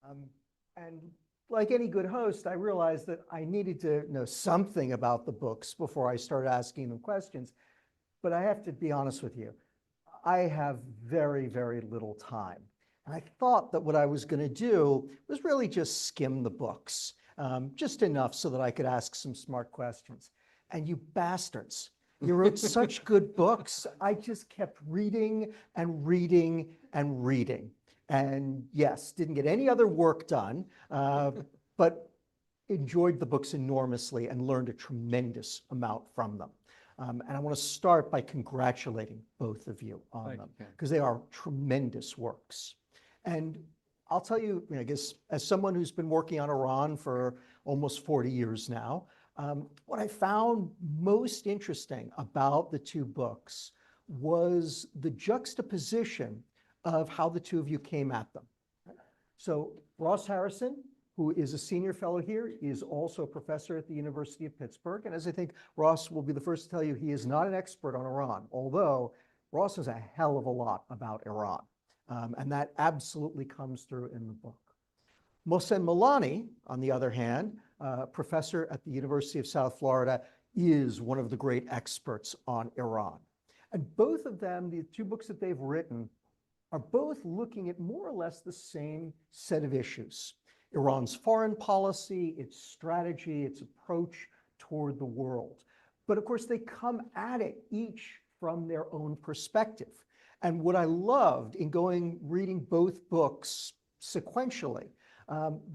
Um, and like any good host, I realized that I needed to know something about the books before I started asking them questions. But I have to be honest with you, I have very, very little time. And I thought that what I was going to do was really just skim the books, just enough so that I could ask some smart questions. And you bastards, you wrote such good books. I just kept reading and reading and reading. And yes, didn't get any other work done, but enjoyed the books enormously and learned a tremendous amount from them. And I want to start by congratulating both of you on them, because they are tremendous works. And I'll tell you, I guess, as someone who's been working on Iran for almost 40 years now, what I found most interesting about the two books was the juxtaposition of how the two of you came at them. So Ross Harrison, who is a senior fellow here, is also a professor at the University of Pittsburgh. And as I think Ross will be the first to tell you, he is not an expert on Iran, although Ross knows a hell of a lot about Iran. And that absolutely comes through in the book. Mohsen Milani, on the other hand, professor at the University of South Florida, is one of the great experts on Iran. And both of them, the two books that they've written, are both looking at more or less the same set of issues. Iran's foreign policy, its strategy, its approach toward the world. But of course, they come at it each from their own perspective. And what I loved in reading both books sequentially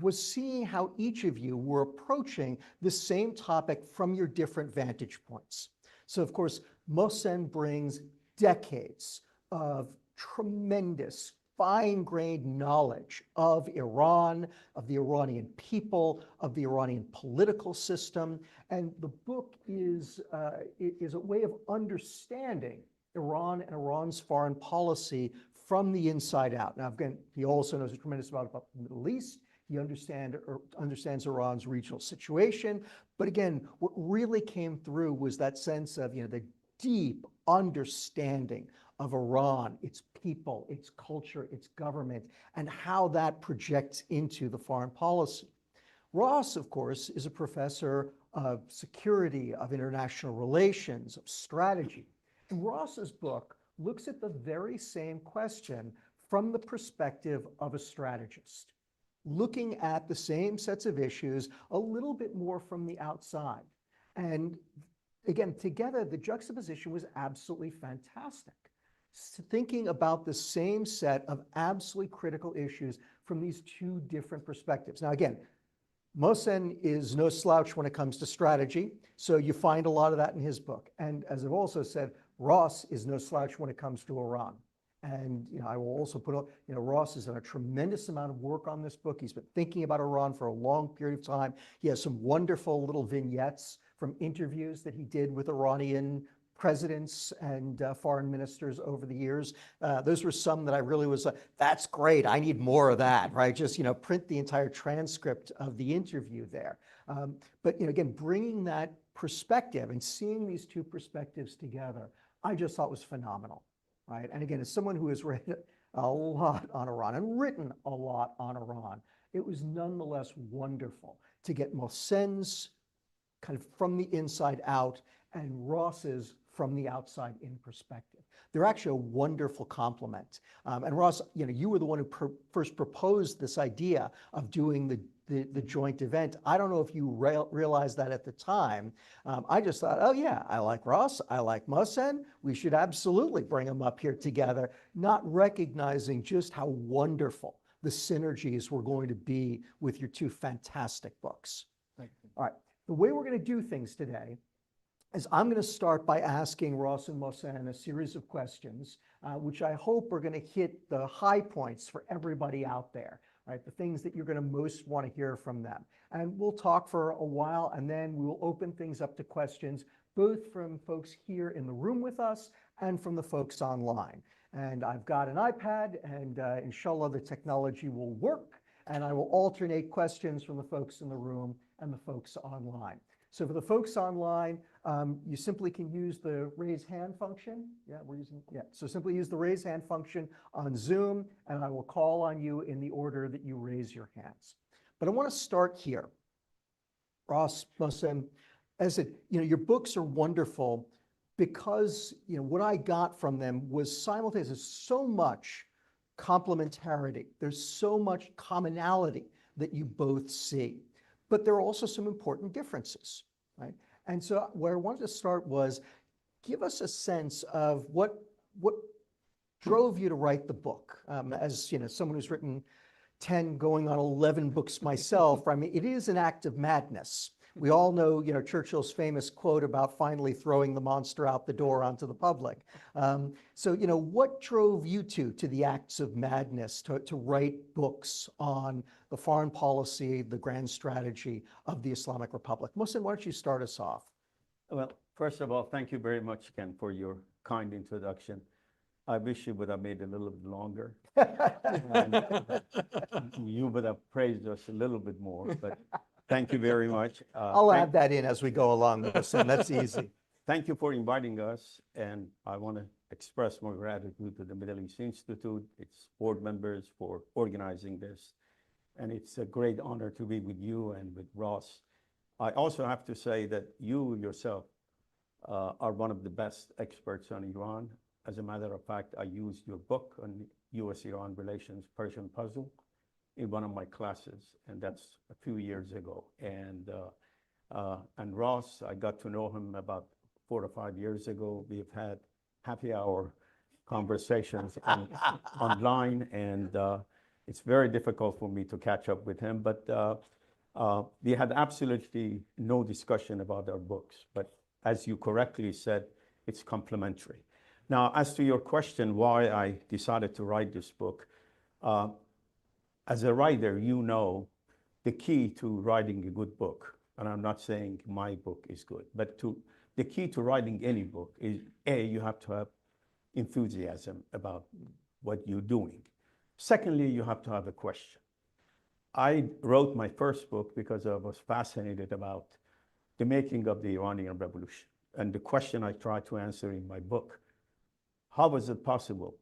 was seeing how each of you were approaching the same topic from your different vantage points. So of course, Mohsen brings decades of tremendous fine-grained knowledge of Iran, of the Iranian people, of the Iranian political system. And the book is a way of understanding Iran and Iran's foreign policy from the inside out. Now, again, he also knows a tremendous amount about the Middle East. He understands Iran's regional situation. But again, what really came through was that sense of, the deep understanding of Iran, its people, its culture, its government, and how that projects into the foreign policy. Ross, of course, is a professor of security, of international relations, of strategy. And Ross's book looks at the very same question from the perspective of a strategist, looking at the same sets of issues a little bit more from the outside. And again, together, the juxtaposition was absolutely fantastic. Thinking about the same set of absolutely critical issues from these two different perspectives. Now, again, Mohsen is no slouch when it comes to strategy, so you find a lot of that in his book. And as I've also said, Ross is no slouch when it comes to Iran. And I will also put, Ross has done a tremendous amount of work on this book. He's been thinking about Iran for a long period of time. He has some wonderful little vignettes from interviews that he did with Iranian presidents and foreign ministers over the years. Those were some that I really was like, that's great, I need more of that, right? Just, print the entire transcript of the interview there. But, again, bringing that perspective and seeing these two perspectives together, I just thought was phenomenal, right? And again, as someone who has read a lot on Iran and written a lot on Iran, it was nonetheless wonderful to get Mohsen's kind of from the inside out and Ross's from the outside in perspective. They're actually a wonderful complement. And Ross, you were the one who first proposed this idea of doing the joint event. I don't know if you realized that at the time. I just thought, oh yeah, I like Ross, I like Mohsen. We should absolutely bring them up here together, not recognizing just how wonderful the synergies were going to be with your two fantastic books. Thank you. All right, the way we're going to do things today is I'm going to start by asking Ross and Mohsen a series of questions, which I hope are going to hit the high points for everybody out there, right? The things that you're going to most want to hear from them. And we'll talk for a while, and then we'll open things up to questions, both from folks here in the room with us and from the folks online. And I've got an iPad, and inshallah, the technology will work, and I will alternate questions from the folks in the room and the folks online. So for the folks online, you simply can use the raise hand function. So simply use the raise hand function on Zoom, and I will call on you in the order that you raise your hands. But I want to start here. Ross, Mohsen, as I said, your books are wonderful because, what I got from them was simultaneous. There's so much complementarity. There's so much commonality that you both see. But there are also some important differences, right? And so where I wanted to start was give us a sense of what drove you to write the book. As someone who's written 10 going on 11 books myself, I mean, it is an act of madness. We all know, Churchill's famous quote about finally throwing the monster out the door onto the public. So, what drove you to the acts of madness to write books on the foreign policy, the grand strategy of the Islamic Republic? Mohsen, why don't you start us off? Well, first of all, thank you very much, Ken, for your kind introduction. I wish you would have made it a little bit longer. And you would have praised us a little bit more, but thank you very much. I'll add that in as we go along, Mohsen. That's easy. Thank you for inviting us, and I want to express my gratitude to the Middle East Institute, its board members for organizing this. And it's a great honor to be with you and with Ross. I also have to say that you yourself are one of the best experts on Iran. As a matter of fact, I used your book on U.S.-Iran relations, Persian Puzzle, in one of my classes, and that's a few years ago. And Ross, I got to know him about 4 or 5 years ago. We've had happy hour conversations online, and it's very difficult for me to catch up with him. But we had absolutely no discussion about our books. But as you correctly said, it's complementary. Now, as to your question, why I decided to write this book, as a writer, the key to writing a good book, and I'm not saying my book is good, but the key to writing any book is, A, you have to have enthusiasm about what you're doing. Secondly, you have to have a question. I wrote my first book because I was fascinated about the making of the Iranian Revolution. And the question I tried to answer in my book, how was it possible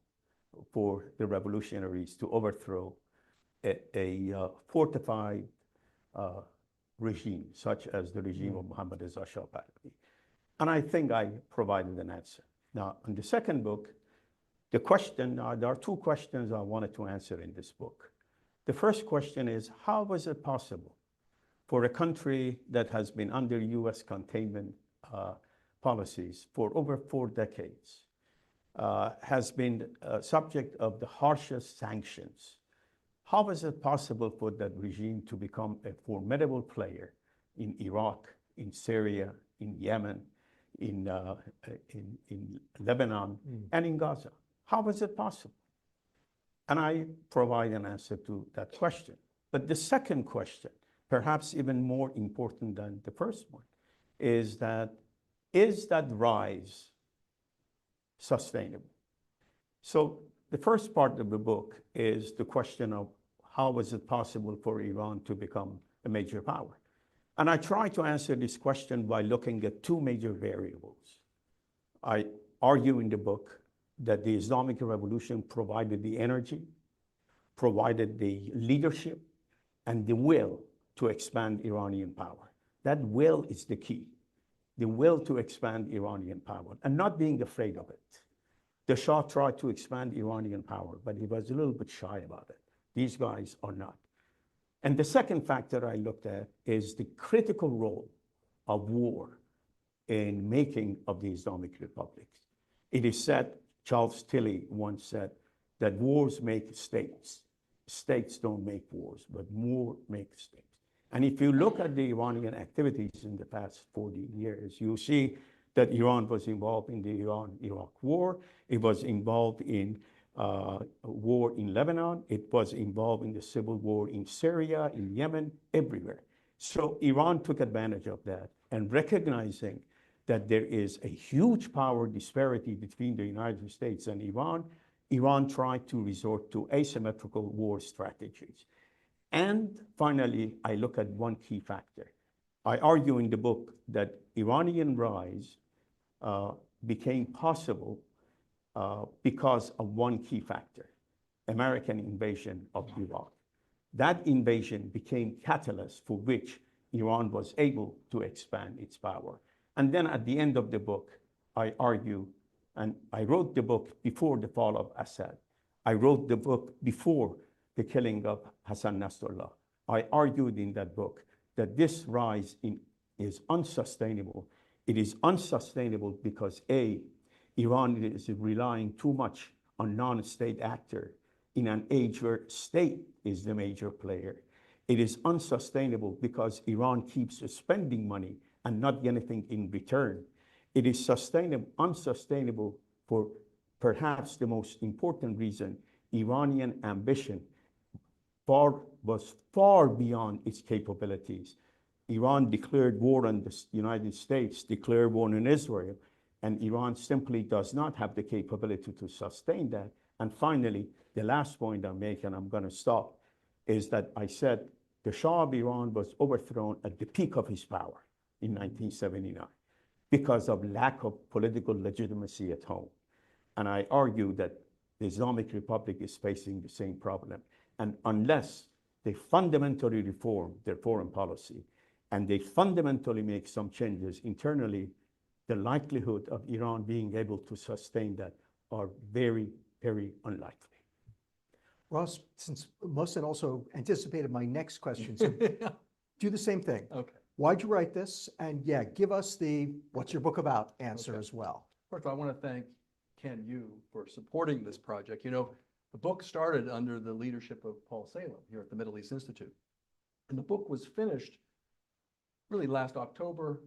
for the revolutionaries to overthrow a fortified regime, such as the regime of Mohammad Reza Shah Pahlavi? And I think I provided an answer. Now, in the second book, there are 2 questions I wanted to answer in this book. The first question is, how was it possible for a country that has been under U.S. containment policies for over 4 decades, has been subject of the harshest sanctions? How was it possible for that regime to become a formidable player in Iraq, in Syria, in Yemen, in Lebanon, and in Gaza? How was it possible? And I provide an answer to that question. But the second question, perhaps even more important than the first one, is that rise sustainable? So the first part of the book is the question of how was it possible for Iran to become a major power? And I try to answer this question by looking at 2 major variables. I argue in the book that the Islamic Revolution provided the energy, provided the leadership, and the will to expand Iranian power. That will is the key, the will to expand Iranian power, and not being afraid of it. The Shah tried to expand Iranian power, but he was a little bit shy about it. These guys are not. And the second factor I looked at is the critical role of war in making of the Islamic Republic. It is said, Charles Tilly once said, that wars make states. States don't make wars, but war makes states. And if you look at the Iranian activities in the past 40 years, you see that Iran was involved in the Iran-Iraq war. It was involved in war in Lebanon. It was involved in the civil war in Syria, in Yemen, everywhere. So Iran took advantage of that, and recognizing that there is a huge power disparity between the United States and Iran tried to resort to asymmetrical war strategies. And finally, I look at one key factor. I argue in the book that Iranian rise became possible because of one key factor, American invasion of Iraq. That invasion became catalyst for which Iran was able to expand its power. And then at the end of the book, I argue, and I wrote the book before the fall of Assad. I wrote the book before the killing of Hassan Nasrallah. I argued in that book that this rise is unsustainable. It is unsustainable because A, Iran is relying too much on non-state actor in an age where state is the major player. It is unsustainable because Iran keeps spending money and not getting anything in return. It is unsustainable for perhaps the most important reason. Iranian ambition was far beyond its capabilities. Iran declared war on the United States, declared war on Israel, and Iran simply does not have the capability to sustain that. And finally, the last point I make, and I'm going to stop, is that I said the Shah of Iran was overthrown at the peak of his power in 1979 because of lack of political legitimacy at home. And I argue that the Islamic Republic is facing the same problem. And unless they fundamentally reform their foreign policy and they fundamentally make some changes internally, the likelihood of Iran being able to sustain that are very, very unlikely. Ross, since Mohsen also anticipated my next question, so do the same thing. Okay. Why'd you write this? And yeah, give us the what's your book about answer Okay. as well. First of all, I want to thank Ken, you, for supporting this project. You know, the book started under the leadership of Paul Salem here at the Middle East Institute. And the book was finished really last October,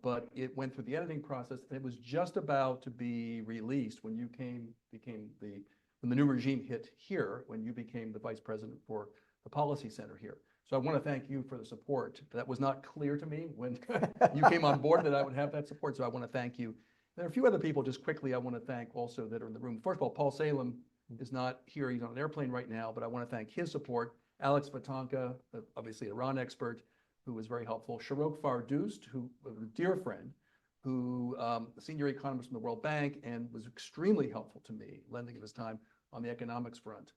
but it went through the editing process. And it was just about to be released when you when the new regime hit here, when you became the vice president for the policy center here. So I want to thank you for the support. That was not clear to me when you came on board that I would have that support. So I want to thank you. There are a few other people, just quickly, I want to thank also that are in the room. First of all, Paul Salem is not here. He's on an airplane right now, but I want to thank his support. Alex Vatanka, obviously Iran expert, who was very helpful. Sharok Fardoost, who was a dear friend, who senior economist from the World Bank and was extremely helpful to me, lending his time on the economics front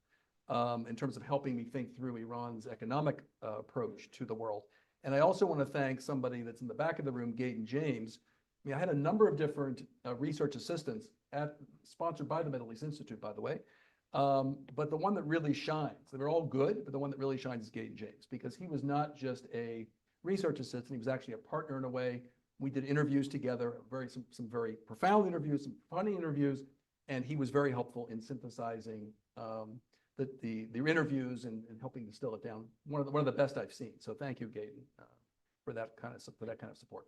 in terms of helping me think through Iran's economic approach to the world. And I also want to thank somebody that's in the back of the room, Gaten James. I mean, I had a number of different research assistants sponsored by the Middle East Institute, by the way. But the one that really shines, they're all good, but the one that really shines is Gaten James, because he was not just a research assistant, he was actually a partner in a way. We did interviews together, some very profound interviews, some funny interviews, and he was very helpful in synthesizing the interviews and helping distill it down. One of the best I've seen. So thank you, Gaten, for that kind of support.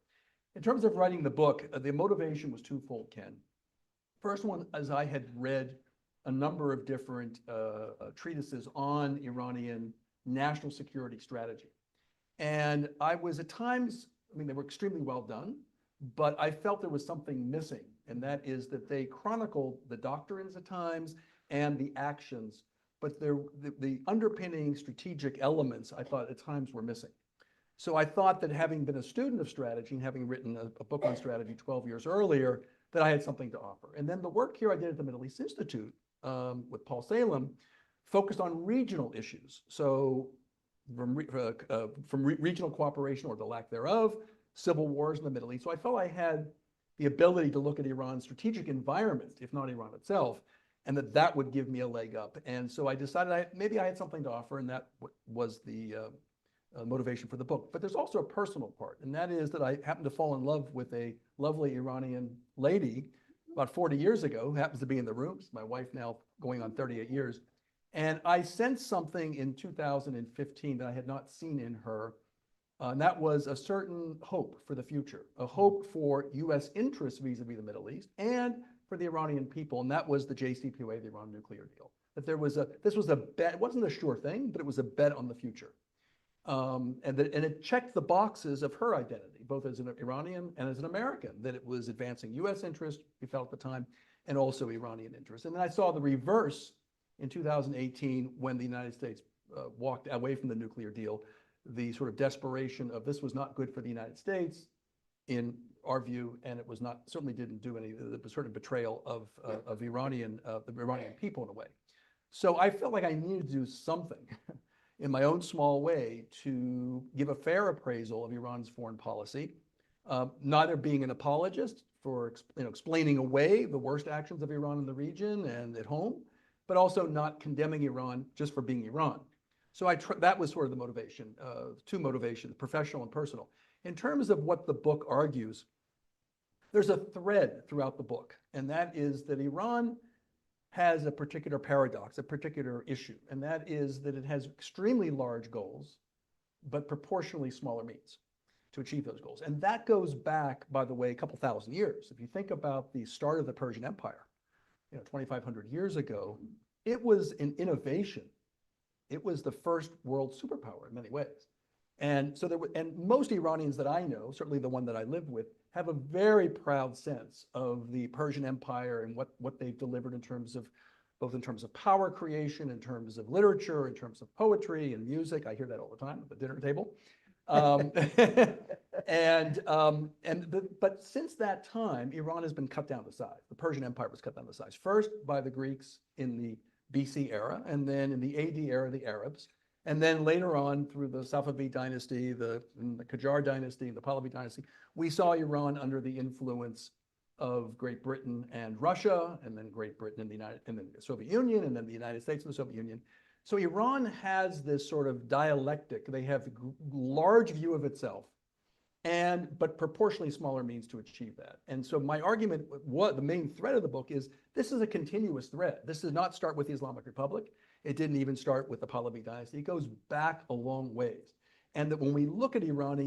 In terms of writing the book, the motivation was twofold, Ken. First one, as I had read a number of different treatises on Iranian national security strategy. And I was at times, I mean, they were extremely well done, but I felt there was something missing. And that is that they chronicled the doctrines at times and the actions, but the underpinning strategic elements, I thought at times were missing. So I thought that having been a student of strategy and having written a book on strategy 12 years earlier, that I had something to offer. And then the work here I did at the Middle East Institute with Paul Salem focused on regional issues. So from regional cooperation or the lack thereof, civil wars in the Middle East. So I felt I had the ability to look at Iran's strategic environment, if not Iran itself, and that would give me a leg up. And so I decided maybe I had something to offer, and that was the motivation for the book. But there's also a personal part, and that is that I happened to fall in love with a lovely Iranian lady about 40 years ago, who happens to be in the room. It's my wife now, going on 38 years. And I sensed something in 2015 that I had not seen in her, and that was a certain hope for the future, a hope for U.S. interests vis-a-vis the Middle East and for the Iranian people, and that was the JCPOA, the Iran nuclear deal. That this was a bet, it wasn't a sure thing, but it was a bet on the future. And it checked the boxes of her identity, both as an Iranian and as an American, that it was advancing U.S. interest, we felt at the time, and also Iranian interest. And then I saw the reverse in 2018 when the United States walked away from the nuclear deal. the sort of desperation of this was not good for the United States in our view, and it was not, certainly didn't do any, the sort of betrayal of the Iranian people in a way. So I felt like I needed to do something in my own small way to give a fair appraisal of Iran's foreign policy, neither being an apologist for explaining away the worst actions of Iran in the region and at home, but also not condemning Iran just for being Iran. So that was sort of the motivation, two motivations, professional and personal. In terms of what the book argues, there's a thread throughout the book, and that is that Iran has a particular paradox, a particular issue, and that is that it has extremely large goals, but proportionally smaller means to achieve those goals. And that goes back, by the way, a couple thousand years. If you think about the start of the Persian Empire, 2,500 years ago, it was an innovation. It was the first world superpower in many ways. And so and most Iranians that I know, certainly the one that I lived with, have a very proud sense of the Persian Empire and what they've delivered in terms of, both in terms of power creation, in terms of literature, in terms of poetry and music. I hear that all the time at the dinner table. But since that time, Iran has been cut down to size. The Persian Empire was cut down to size, first by the Greeks in the BC era, and then in the AD era, the Arabs. And then later on, through the Safavid dynasty, the Qajar dynasty, the Pahlavi dynasty, we saw Iran under the influence of Great Britain and Russia, and then Great Britain and then the Soviet Union, and then the United States and the Soviet Union. So Iran has this sort of dialectic. They have a large view of itself, but proportionally smaller means to achieve that. And so my argument, the main thread of the book is, this is a continuous thread. This does not start with the Islamic Republic. It didn't even start with the Pahlavi dynasty. It goes back a long ways. And that when we look at Iran,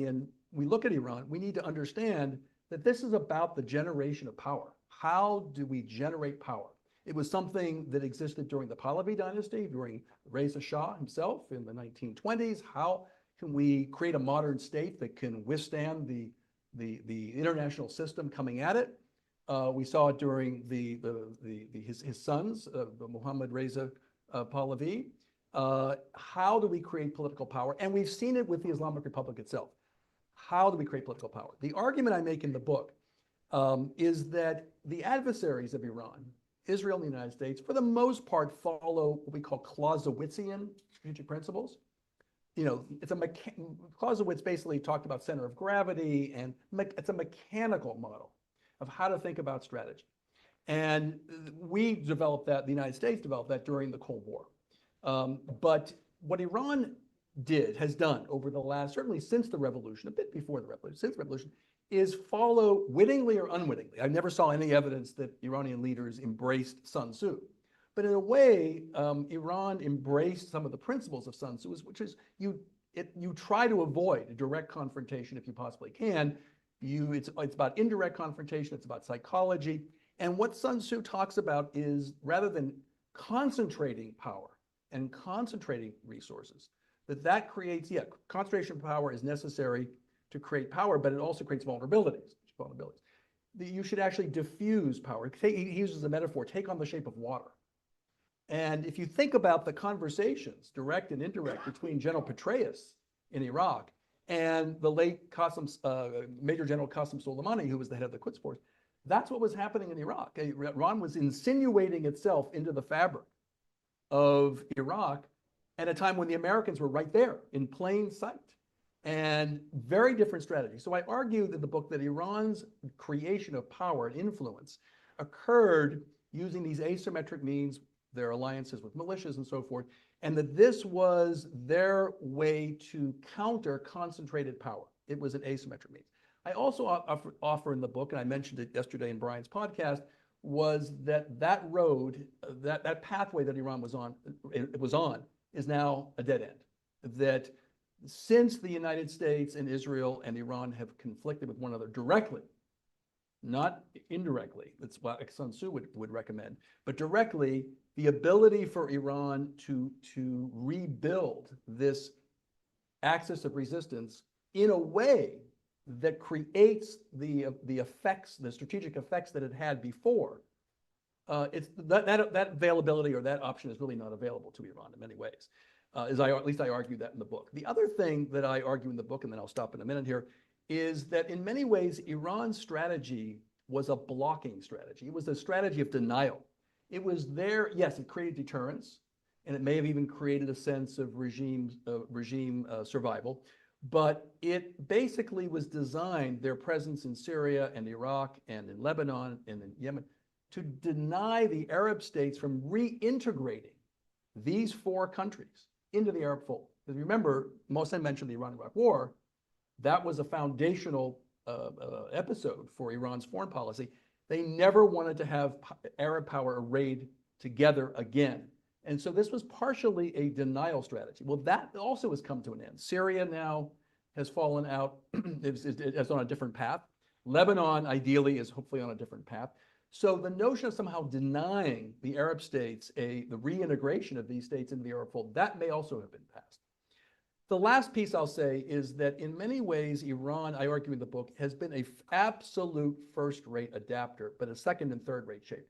we need to understand that this is about the generation of power. How do we generate power? It was something that existed during the Pahlavi dynasty, during Reza Shah himself in the 1920s. How can we create a modern state that can withstand the international system coming at it? We saw it during his sons, the Mohammad Reza Pahlavi. How do we create political power? And we've seen it with the Islamic Republic itself. How do we create political power? The argument I make in the book is that the adversaries of Iran, Israel and the United States, for the most part, follow what we call Clausewitzian strategic principles. Clausewitz basically talked about center of gravity, and it's a mechanical model of how to think about strategy. And we developed that, the United States developed that during the Cold War. But what Iran has done over the last, certainly since the revolution, a bit before the revolution, since the revolution, is follow, wittingly or unwittingly. I never saw any evidence that Iranian leaders embraced Sun Tzu. But in a way, Iran embraced some of the principles of Sun Tzu, which is you try to avoid a direct confrontation if you possibly can. It's about indirect confrontation, it's about psychology. And what Sun Tzu talks about is, rather than concentrating power and concentrating resources, that creates, concentration of power is necessary to create power, but it also creates vulnerabilities. You should actually diffuse power. He uses a metaphor, take on the shape of water. And if you think about the conversations, direct and indirect, between General Petraeus in Iraq and the late Major General Qasem Soleimani, who was the head of the Quds Force, that's what was happening in Iraq. Iran was insinuating itself into the fabric of Iraq at a time when the Americans were right there in plain sight, and very different strategy. So I argued in the book that Iran's creation of power and influence occurred using these asymmetric means, their alliances with militias and so forth, and that this was their way to counter concentrated power. It was an asymmetric means. I also offer in the book, and I mentioned it yesterday in Brian's podcast, was that road, that pathway that Iran was on, is now a dead end. That since the United States and Israel and Iran have conflicted with one another directly, not indirectly, that's what Sun Tzu would recommend, but directly, the ability for Iran to rebuild this axis of resistance in a way that creates the effects, the strategic effects that it had before, that availability or that option is really not available to Iran in many ways. At least I argue that in the book. The other thing that I argue in the book, and then I'll stop in a minute here, is that in many ways, Iran's strategy was a blocking strategy. It was a strategy of denial. It was there, yes, it created deterrence, and it may have even created a sense of regime survival, but it basically was designed, their presence in Syria and Iraq and in Lebanon and in Yemen, to deny the Arab states from reintegrating these four countries into the Arab fold. Because remember, Mohsen mentioned the Iran-Iraq War. That was a foundational episode for Iran's foreign policy. They never wanted to have Arab power arrayed together again. And so this was partially a denial strategy. Well, that also has come to an end. Syria now has fallen out, is on a different path. Lebanon, ideally, is hopefully on a different path. So the notion of somehow denying the Arab states the reintegration of these states into the Arab fold, that may also have been passed. The last piece I'll say is that in many ways, Iran, I argue in the book, has been an absolute first-rate adapter, but a second and third-rate shaper.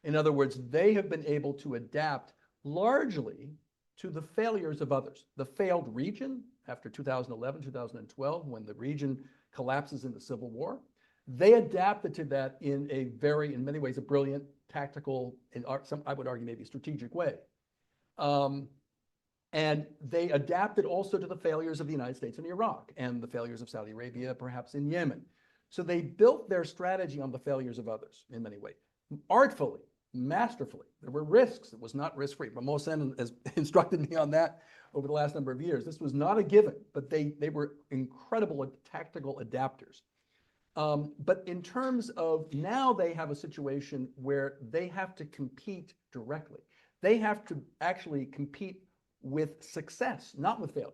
In other words, they have been able to adapt largely to the failures of others. The failed region after 2011, 2012, when the region collapses into civil war, they adapted to that in a very, in many ways, a brilliant tactical, and I would argue maybe strategic way. And they adapted also to the failures of the United States in Iraq and the failures of Saudi Arabia, perhaps in Yemen. So they built their strategy on the failures of others in many ways, artfully, masterfully. There were risks. It was not risk-free. But Mohsen has instructed me on that over the last number of years. This was not a given, but they were incredible tactical adapters. But in terms of now they have a situation where they have to compete directly. They have to actually compete with success, not with failure.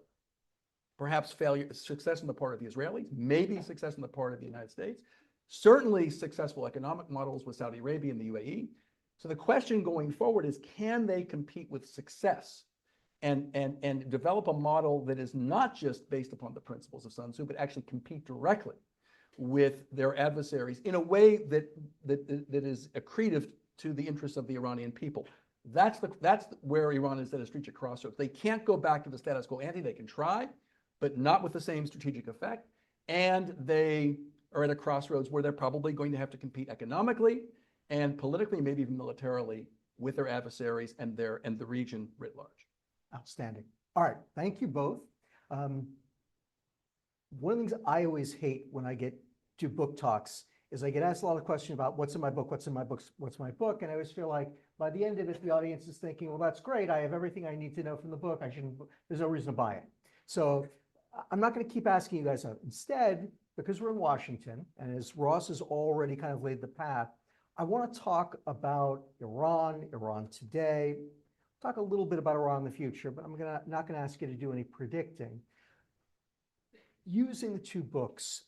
Perhaps success on the part of the Israelis, maybe success on the part of the United States, certainly successful economic models with Saudi Arabia and the UAE. So the question going forward is, can they compete with success and develop a model that is not just based upon the principles of Sun Tzu, but actually compete directly with their adversaries in a way that is accretive to the interests of the Iranian people. That's where Iran is at a strategic crossroads. They can't go back to the status quo ante. They can try, but not with the same strategic effect. And they are at a crossroads where they're probably going to have to compete economically and politically, maybe even militarily, with their adversaries and the region writ large. Outstanding. All right, thank you both. One of the things I always hate when I get to book talks is I get asked a lot of questions about what's in my book, what's in my book, what's my book, and I always feel like by the end of it, the audience is thinking, well, that's great. I have everything I need to know from the book. There's no reason to buy it. So I'm not going to keep asking you guys that. Instead, because we're in Washington, and as Ross has already kind of laid the path, I want to talk about Iran, Iran today, talk a little bit about Iran in the future, but I'm not going to ask you to do any predicting. Using the two books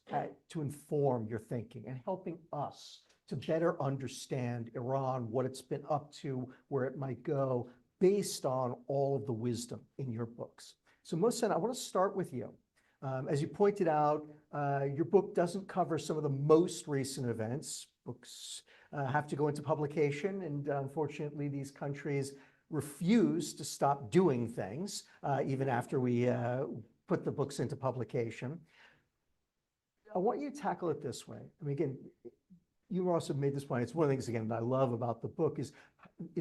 to inform your thinking and helping us to better understand Iran, what it's been up to, where it might go, based on all of the wisdom in your books. So Mohsen, I want to start with you. As you pointed out, your book doesn't cover some of the most recent events. Books have to go into publication, and unfortunately, these countries refuse to stop doing things, even after we put the books into publication. I want you to tackle it this way. I mean, again, you also made this point. It's one of the things, again, that I love about the book is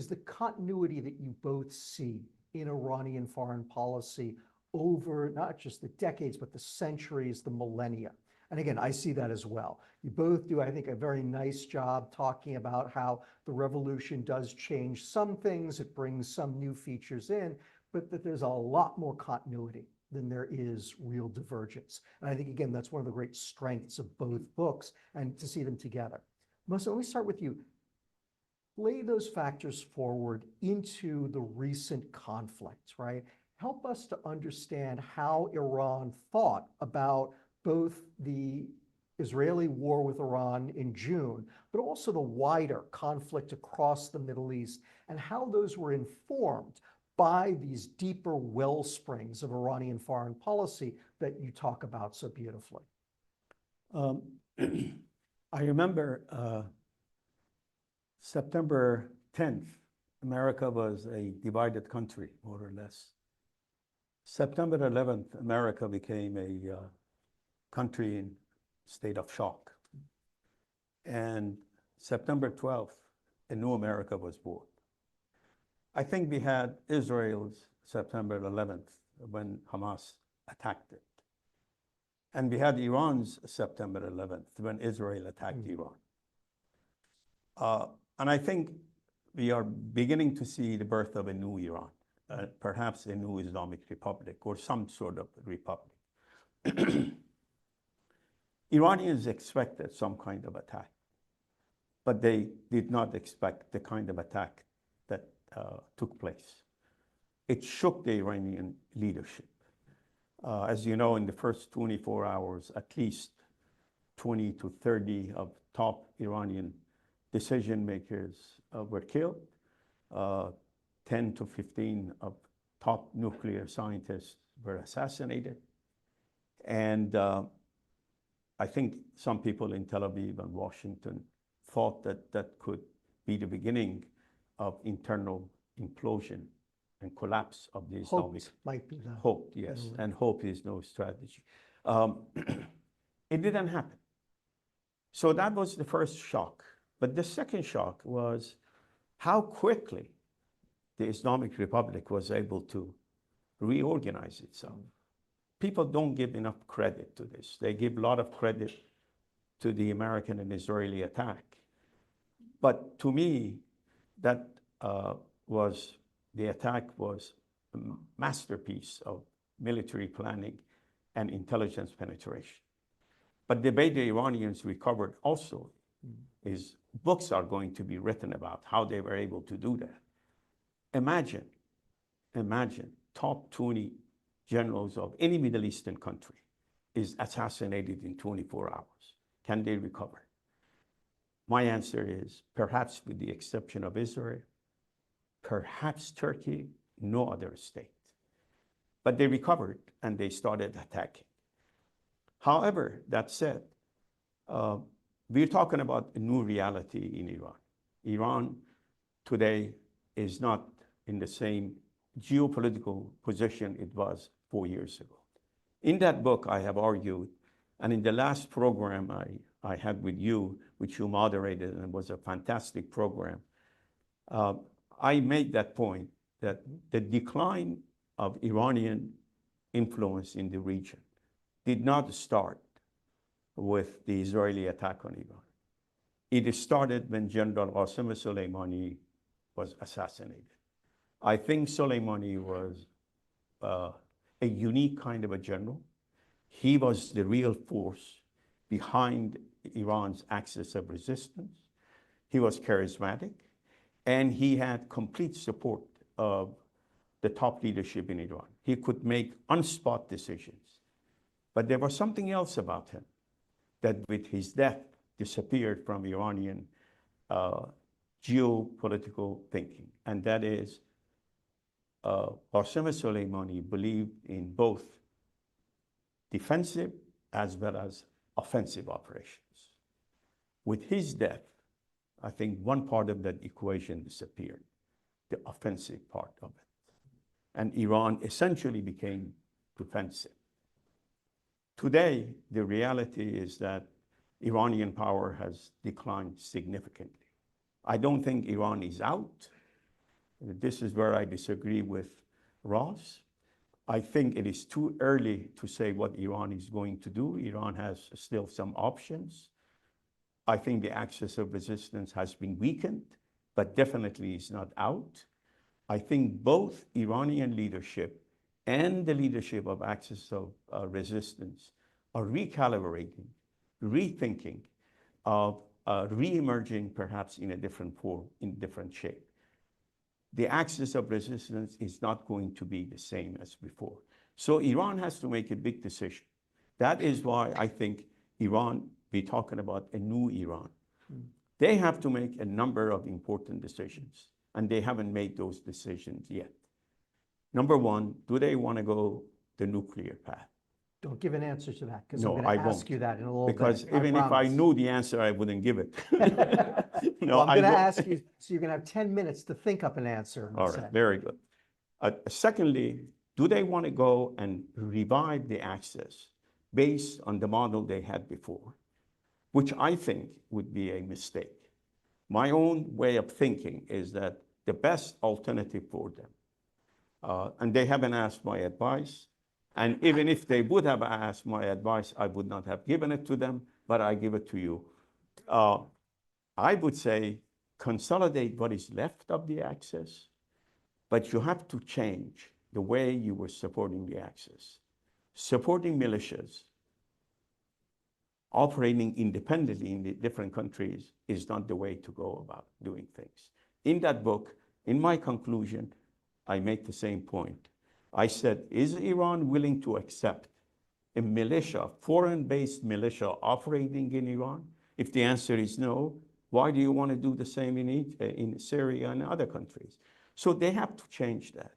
the continuity that you both see in Iranian foreign policy over not just the decades, but the centuries, the millennia. And again, I see that as well. You both do, I think, a very nice job talking about how the revolution does change some things, it brings some new features in, but that there's a lot more continuity than there is real divergence. And I think, again, that's one of the great strengths of both books, and to see them together. Mohsen, let me start with you. Lay those factors forward into the recent conflict, right? Help us to understand how Iran thought about both the Israeli war with Iran in June, but also the wider conflict across the Middle East, and how those were informed by these deeper well springs of Iranian foreign policy that you talk about so beautifully. I remember September 10th, America was a divided country, more or less. September 11th, America became a country in state of shock. And September 12th, a new America was born. I think we had Israel's September 11th when Hamas attacked it. And we had Iran's September 11th when Israel attacked Iran. And I think we are beginning to see the birth of a new Iran, perhaps a new Islamic Republic or some sort of republic. Iranians expected some kind of attack, but they did not expect the kind of attack that took place. It shook the Iranian leadership. As you know, in the first 24 hours, at least 20 to 30 of top Iranian decision makers were killed. 10 to 15 of top nuclear scientists were assassinated. And I think some people in Tel Aviv and Washington thought that that could be the beginning of internal implosion and collapse of the Islamic. Hoped might be the. Hope, yes, and hope is no strategy. It didn't happen. So that was the first shock. But the second shock was how quickly the Islamic Republic was able to reorganize itself. People don't give enough credit to this. They give a lot of credit to the American and Israeli attack. But to me, that the attack was a masterpiece of military planning and intelligence penetration. But the way the Iranians recovered also is books are going to be written about how they were able to do that. Imagine top 20 generals of any Middle Eastern country is assassinated in 24 hours. Can they recover? My answer is perhaps with the exception of Israel, perhaps Turkey, no other state. But they recovered and they started attacking. However, that said, we're talking about a new reality in Iran. Iran today is not in the same geopolitical position it was 4 years ago. In that book, I have argued, and in the last program I had with you, which you moderated, and it was a fantastic program, I made that point that the decline of Iranian influence in the region did not start with the Israeli attack on Iran. It started when General Qasem Soleimani was assassinated. I think Soleimani was a unique kind of a general. He was the real force behind Iran's axis of resistance. He was charismatic, and he had complete support of the top leadership in Iran. He could make on-spot decisions. But there was something else about him that with his death disappeared from Iranian geopolitical thinking. And that is Qasem Soleimani believed in both defensive as well as offensive operations. With his death, I think one part of that equation disappeared, the offensive part of it. And Iran essentially became defensive. Today, the reality is that Iranian power has declined significantly. I don't think Iran is out. This is where I disagree with Ross. I think it is too early to say what Iran is going to do. Iran has still some options. I think the axis of resistance has been weakened, but definitely is not out. I think both Iranian leadership and the leadership of axis of resistance are recalibrating, rethinking of re-emerging perhaps in a different form, in different shape. The axis of resistance is not going to be the same as before. So Iran has to make a big decision. That is why I think Iran, we're talking about a new Iran. They have to make a number of important decisions, and they haven't made those decisions yet. Number one, do they want to go the nuclear path? Don't give an answer to that, because No, I'm I going to ask won't. you that in a little bit. Because even if I promise. knew the answer, I wouldn't give it. Well, I'm I going to won't. ask you, so you're going to have 10 minutes to think up an answer. All right, very good. Secondly, Do they want to go and revive the access based on the model they had before, which I think would be a mistake. My own way of thinking is that the best alternative for them, and they haven't asked my advice, and even if they would have asked my advice, I would not have given it to them, but I give it to you. I would say consolidate what is left of the access, but you have to change the way you were supporting the access. Supporting militias operating independently in the different countries is not the way to go about doing things. In that book, in my conclusion, I make the same point. I said, is Iran willing to accept a militia, foreign-based militia operating in Iran? If the answer is no, why do you want to do the same in Syria and other countries? So they have to change that.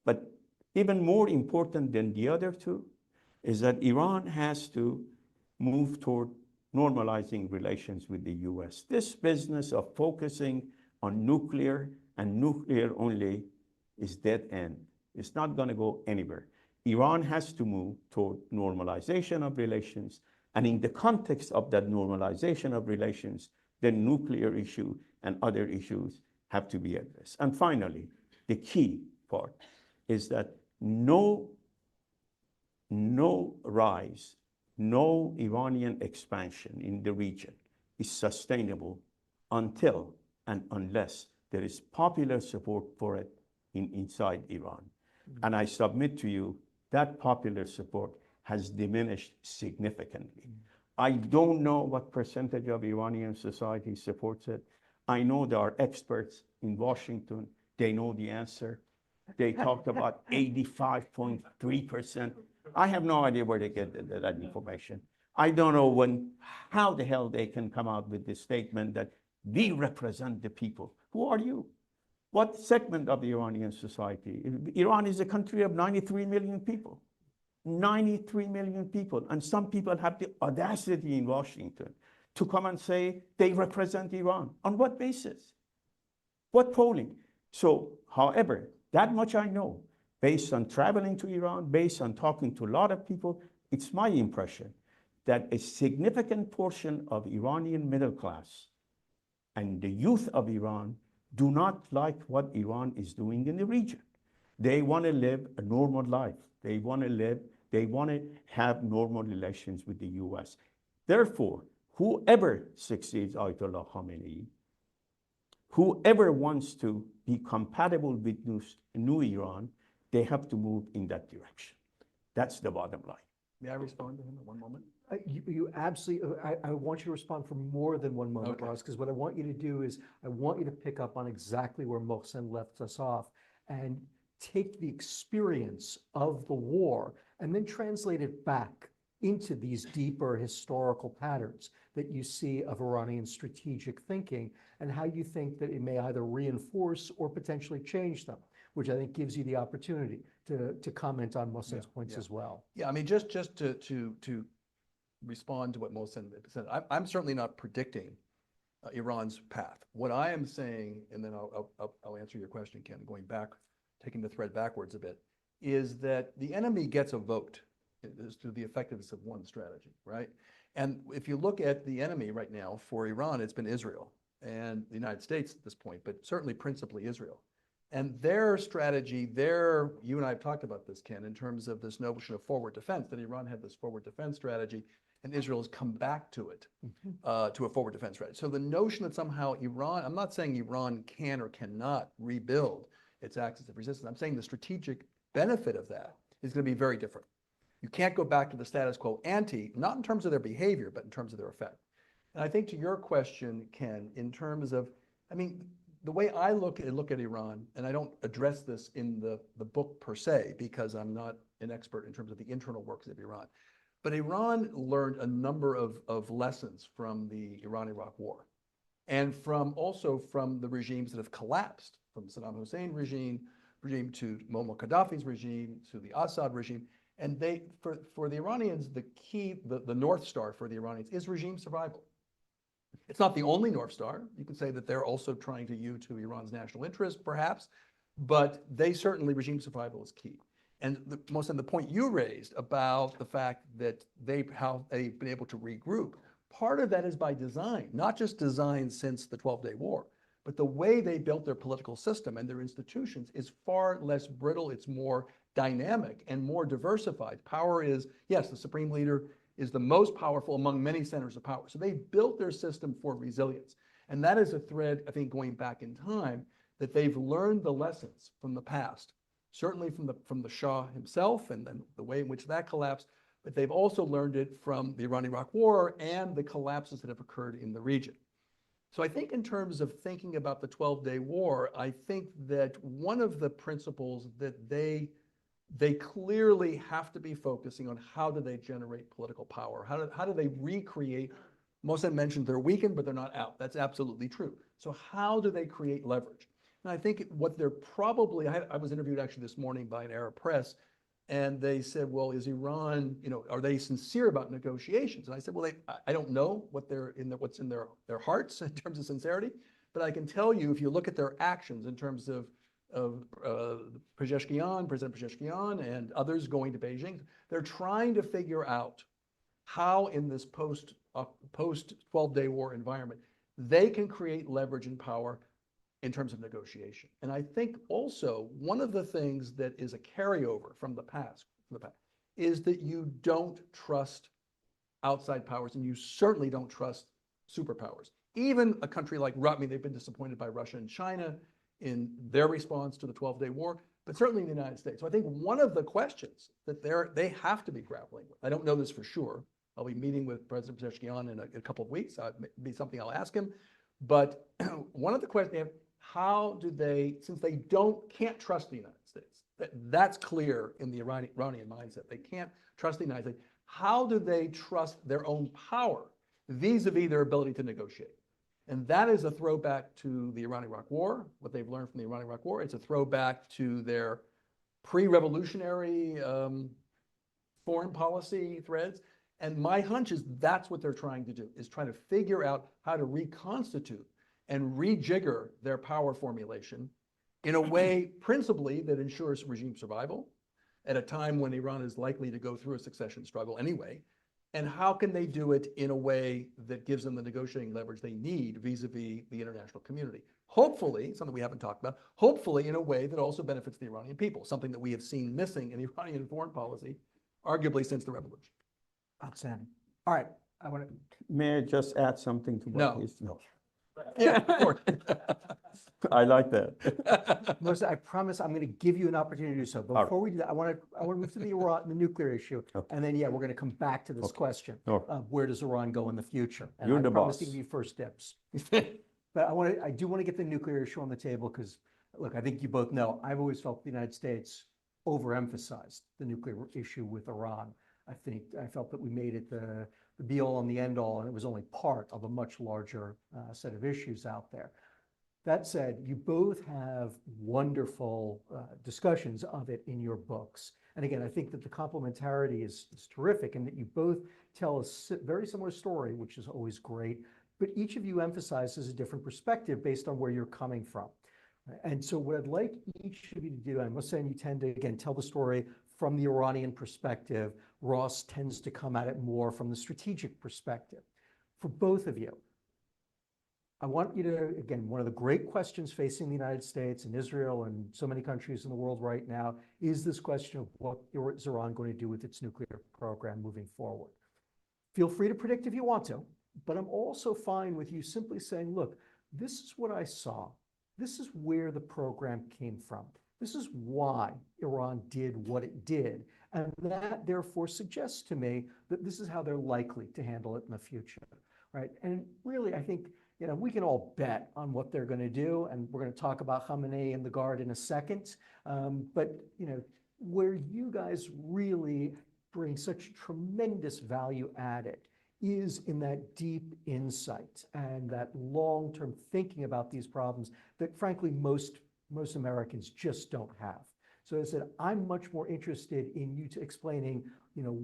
But even more important than the other two is that Iran has to move toward normalizing relations with the US. This business of focusing on nuclear and nuclear only is dead end. It's not going to go anywhere. Iran has to move toward normalization of relations, and in the context of that normalization of relations, the nuclear issue and other issues have to be addressed. And finally, the key part is that no rise, no Iranian expansion in the region is sustainable until and unless there is popular support for it inside Iran. And I submit to you that popular support has diminished significantly. I don't know what percentage of Iranian society supports it. I know there are experts in Washington, they know the answer. They talked about 85.3%. I have no idea where they get that information. I don't know how the hell they can come out with this statement that we represent the people. Who are you? What segment of the Iranian society? Iran is a country of 93 million people. 93 million people. And some people have the audacity in Washington to come and say they represent Iran. On what basis? What polling? So, however, that much I know, based on traveling to Iran, based on talking to a lot of people, it's my impression that a significant portion of Iranian middle class and the youth of Iran do not like what Iran is doing in the region. They want to live a normal life. They want to have normal relations with the US. Therefore, whoever succeeds Ayatollah Khamenei, whoever wants to be compatible with new Iran, they have to move in that direction. That's the bottom line. May I respond to him in one moment? You absolutely, I want you to respond for more than one moment, Okay. Ross, because what I want you to do is, I want you to pick up on exactly where Mohsen left us off and take the experience of the war and then translate it back into these deeper historical patterns that you see of Iranian strategic thinking and how you think that it may either reinforce or potentially change them, which I think gives you the opportunity to comment on Mohsen's points as well. Yeah, I mean, just to respond to what Mohsen said, I'm certainly not predicting Iran's path. What I am saying, and then I'll answer your question, Ken, going back, taking the thread backwards a bit, is that the enemy gets a vote as to the effectiveness of one strategy, right? And if you look at the enemy right now for Iran, it's been Israel and the United States at this point, but certainly principally Israel. And their strategy, you and I have talked about this, Ken, in terms of this notion of forward defense, that Iran had this forward defense strategy, and Israel has come back to it, to a forward defense strategy. So the notion that somehow Iran, I'm not saying Iran can or cannot rebuild its axis of resistance. I'm saying the strategic benefit of that is going to be very different. You can't go back to the status quo ante, not in terms of their behavior, but in terms of their effect. And I think to your question, Ken, in terms of, I mean, the way I look at Iran, and I don't address this in the book per se, because I'm not an expert in terms of the internal works of Iran, but Iran learned a number of lessons from the Iran-Iraq War, and also from the regimes that have collapsed, from Saddam Hussein regime to Muammar Gaddafi's regime, to the Assad regime. And for the Iranians, the key, the North Star for the Iranians is regime survival. It's not the only North Star. You could say that they're also trying to hew to Iran's national interest, perhaps, but regime survival is key. And most of the point you raised about the fact that how they've been able to regroup, part of that is by design, not just design since the 12-Day War, but the way they built their political system and their institutions is far less brittle. It's more dynamic and more diversified. Power is, yes, the supreme leader is the most powerful among many centers of power. So they built their system for resilience. And that is a thread, I think, going back in time, that they've learned the lessons from the past, certainly from the Shah himself and then the way in which that collapsed, but they've also learned it from the Iran-Iraq War and the collapses that have occurred in the region. So I think in terms of thinking about the 12-Day War, I think that one of the principles that they clearly have to be focusing on, how do they generate political power? How do they recreate? Mohsen mentioned they're weakened, but they're not out. That's absolutely true. So how do they create leverage? And I think what they're probably, I was interviewed actually this morning by an Arab press, and they said, well, is Iran, are they sincere about negotiations? And I said, well, I don't know what's in their hearts in terms of sincerity, but I can tell you, if you look at their actions in terms of President Pezeshkian and others going to Beijing, they're trying to figure out how in this post 12-Day War environment, they can create leverage and power in terms of negotiation. And I think also one of the things that is a carryover from the past is that you don't trust outside powers, and you certainly don't trust superpowers. Even a country like Russia, I mean, they've been disappointed by Russia and China in their response to the 12-Day War, but certainly in the United States. So I think one of the questions that they have to be grappling with, I don't know this for sure, I'll be meeting with President Pezeshkian in a couple of weeks, it'll be something I'll ask him, but one of the questions, how do they, since they can't trust the United States, that's clear in the Iranian mindset, they can't trust the United States, how do they trust their own power vis-a-vis their ability to negotiate? And that is a throwback to the Iran-Iraq War, what they've learned from the Iran-Iraq War. It's a throwback to their pre-revolutionary foreign policy threads. And my hunch is that's what they're trying to do, is trying to figure out how to reconstitute and rejigger their power formulation in a way principally that ensures regime survival at a time when Iran is likely to go through a succession struggle anyway. And how can they do it in a way that gives them the negotiating leverage they need vis-a-vis the international community? Hopefully, something we haven't talked about, hopefully in a way that also benefits the Iranian people, something that we have seen missing in Iranian foreign policy, arguably since the revolution. Outstanding. All right, I want to. May I just add something to what he's? No. Yeah, of course. I like that. Melissa, I promise I'm going to give you an opportunity to do so. But before we do that, I want to move to the nuclear issue, and then we're going to come back to this question of where does Iran go in the future? And You're the promise boss. to give you first dibs. But I do want to get the nuclear issue on the table because, look, I think you both know I've always felt the United States overemphasized the nuclear issue with Iran. I felt that we made it the be-all and the end-all, and it was only part of a much larger set of issues out there. That said, you both have wonderful discussions of it in your books. And again, I think that the complementarity is terrific, and that you both tell a very similar story, which is always great, but each of you emphasizes a different perspective based on where you're coming from. And so what I'd like each of you to do, I must say, you tend to, again, tell the story from the Iranian perspective. Ross tends to come at it more from the strategic perspective. For both of you, I want you to, again, one of the great questions facing the United States and Israel and so many countries in the world right now is this question of what is Iran going to do with its nuclear program moving forward. Feel free to predict if you want to, but I'm also fine with you simply saying, look, this is what I saw. This is where the program came from. This is why Iran did what it did. And that therefore suggests to me that this is how they're likely to handle it in the future, right? And really, I think, we can all bet on what they're going to do, and we're going to talk about Khamenei and the Guard in a second. But where you guys really bring such tremendous value added is in that deep insight and that long-term thinking about these problems that, frankly, most Americans just don't have. So as I said, I'm much more interested in you explaining,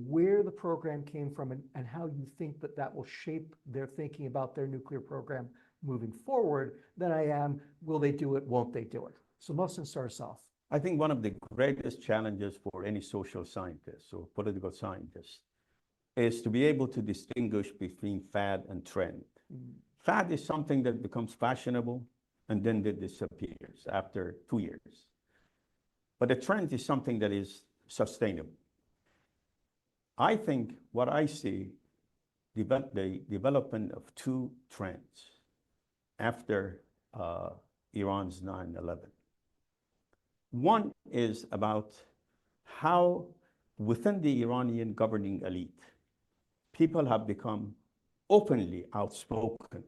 where the program came from and how you think that will shape their thinking about their nuclear program moving forward than I am, will they do it, won't they do it? So Mohsen, start us off. I think one of the greatest challenges for any social scientist or political scientist is to be able to distinguish between fad and trend. Fad is something that becomes fashionable and then it disappears after 2 years. But a trend is something that is sustainable. I think what I see, the development of two trends after Iran's 9/11. One is about how within the Iranian governing elite, people have become openly outspoken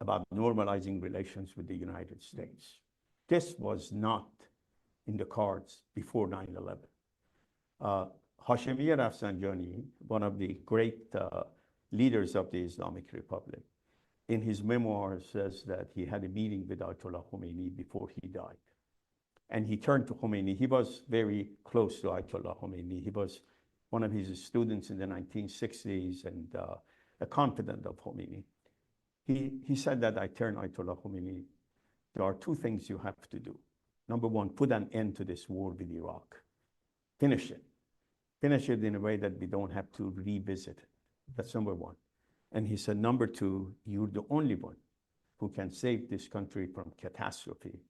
about normalizing relations with the United States. This was not in the cards before 9/11. Hashemi Rafsanjani, one of the great leaders of the Islamic Republic, in his memoirs says that he had a meeting with Ayatollah Khomeini before he died. And he turned to Khomeini. He was very close to Ayatollah Khomeini. He was one of his students in the 1960s and a confidant of Khomeini. He said that I turned Ayatollah Khomeini, there are two things you have to do. Number one, put an end to this war with Iraq. Finish it. Finish it in a way that we don't have to revisit it. That's number one. And he said, number two, you're the only one who can save this country from catastrophe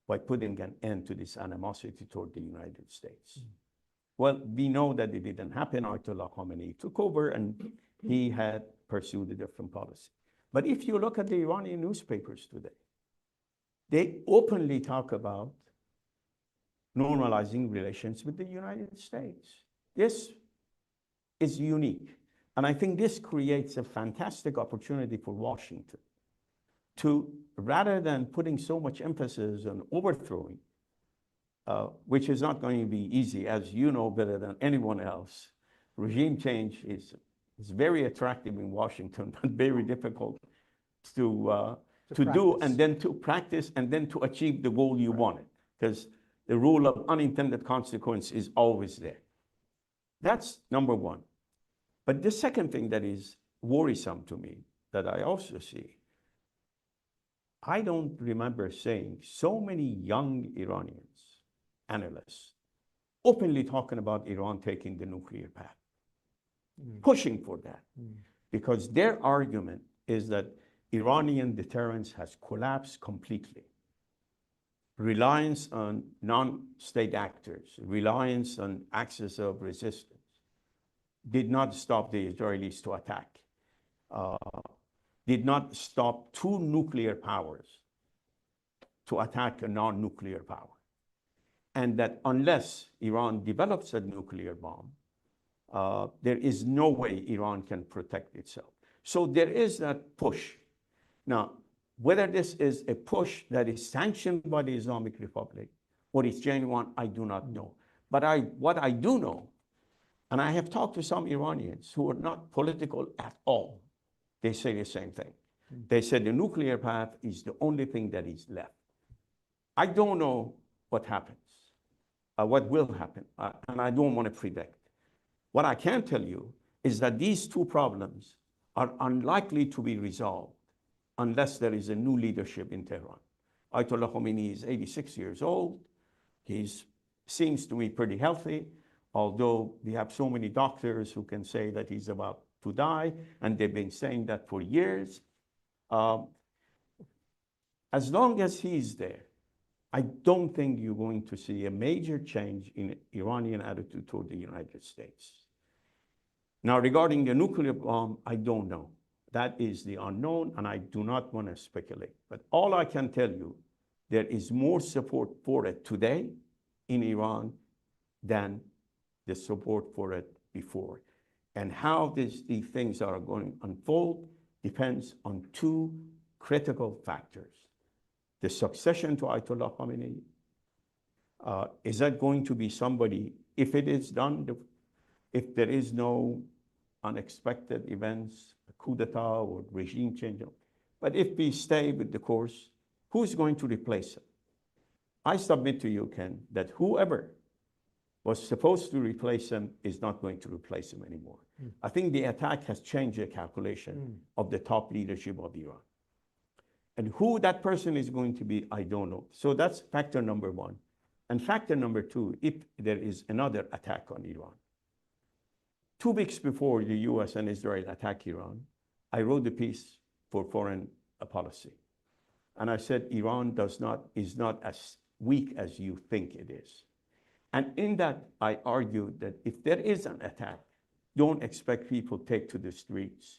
by putting an end to this animosity toward the United States. Well, we know that it didn't happen. Ayatollah Khomeini took over and he had pursued a different policy. But if you look at the Iranian newspapers today, they openly talk about normalizing relations with the United States. This is unique. And I think this creates a fantastic opportunity for Washington to, rather than putting so much emphasis on overthrowing, which is not going to be easy, as you know better than anyone else, regime change is very attractive in Washington, but very difficult to do, and then to practice, and then to achieve the goal you wanted, because the rule of unintended consequence is always there. That's number one. But the second thing that is worrisome to me, that I also see, I don't remember saying so many young Iranians, analysts, openly talking about Iran taking the nuclear path, pushing for that, because their argument is that Iranian deterrence has collapsed completely. Reliance on non-state actors, reliance on axis of resistance did not stop the Israelis to attack, did not stop two nuclear powers to attack a non-nuclear power. And that unless Iran develops a nuclear bomb, there is no way Iran can protect itself. So there is that push. Now, whether this is a push that is sanctioned by the Islamic Republic or it's genuine, I do not know. But what I do know, and I have talked to some Iranians who are not political at all, they say the same thing. They said the nuclear path is the only thing that is left. I don't know what happens, what will happen, and I don't want to predict. What I can tell you is that these two problems are unlikely to be resolved unless there is a new leadership in Tehran. Ayatollah Khomeini is 86 years old. He seems to me pretty healthy, although we have so many doctors who can say that he's about to die, and they've been saying that for years. As long as he's there, I don't think you're going to see a major change in Iranian attitude toward the United States. Now, regarding the nuclear bomb, I don't know. That is the unknown, and I do not want to speculate. But all I can tell you, there is more support for it today in Iran than the support for it before. And how these things are going to unfold depends on two critical factors. The succession to Ayatollah Khomeini, is that going to be somebody, if it is done, if there is no unexpected events, a coup d'etat or regime change, but if we stay with the course, who's going to replace him? I submit to you, Ken, that whoever was supposed to replace him is not going to replace him anymore. I think the attack has changed the calculation of the top leadership of Iran. And who that person is going to be, I don't know. So that's factor number one. And factor number two, if there is another attack on Iran. 2 weeks before the US and Israel attack Iran, I wrote a piece for foreign policy. And I said, Iran is not as weak as you think it is. And in that, I argued that if there is an attack, don't expect people to take to the streets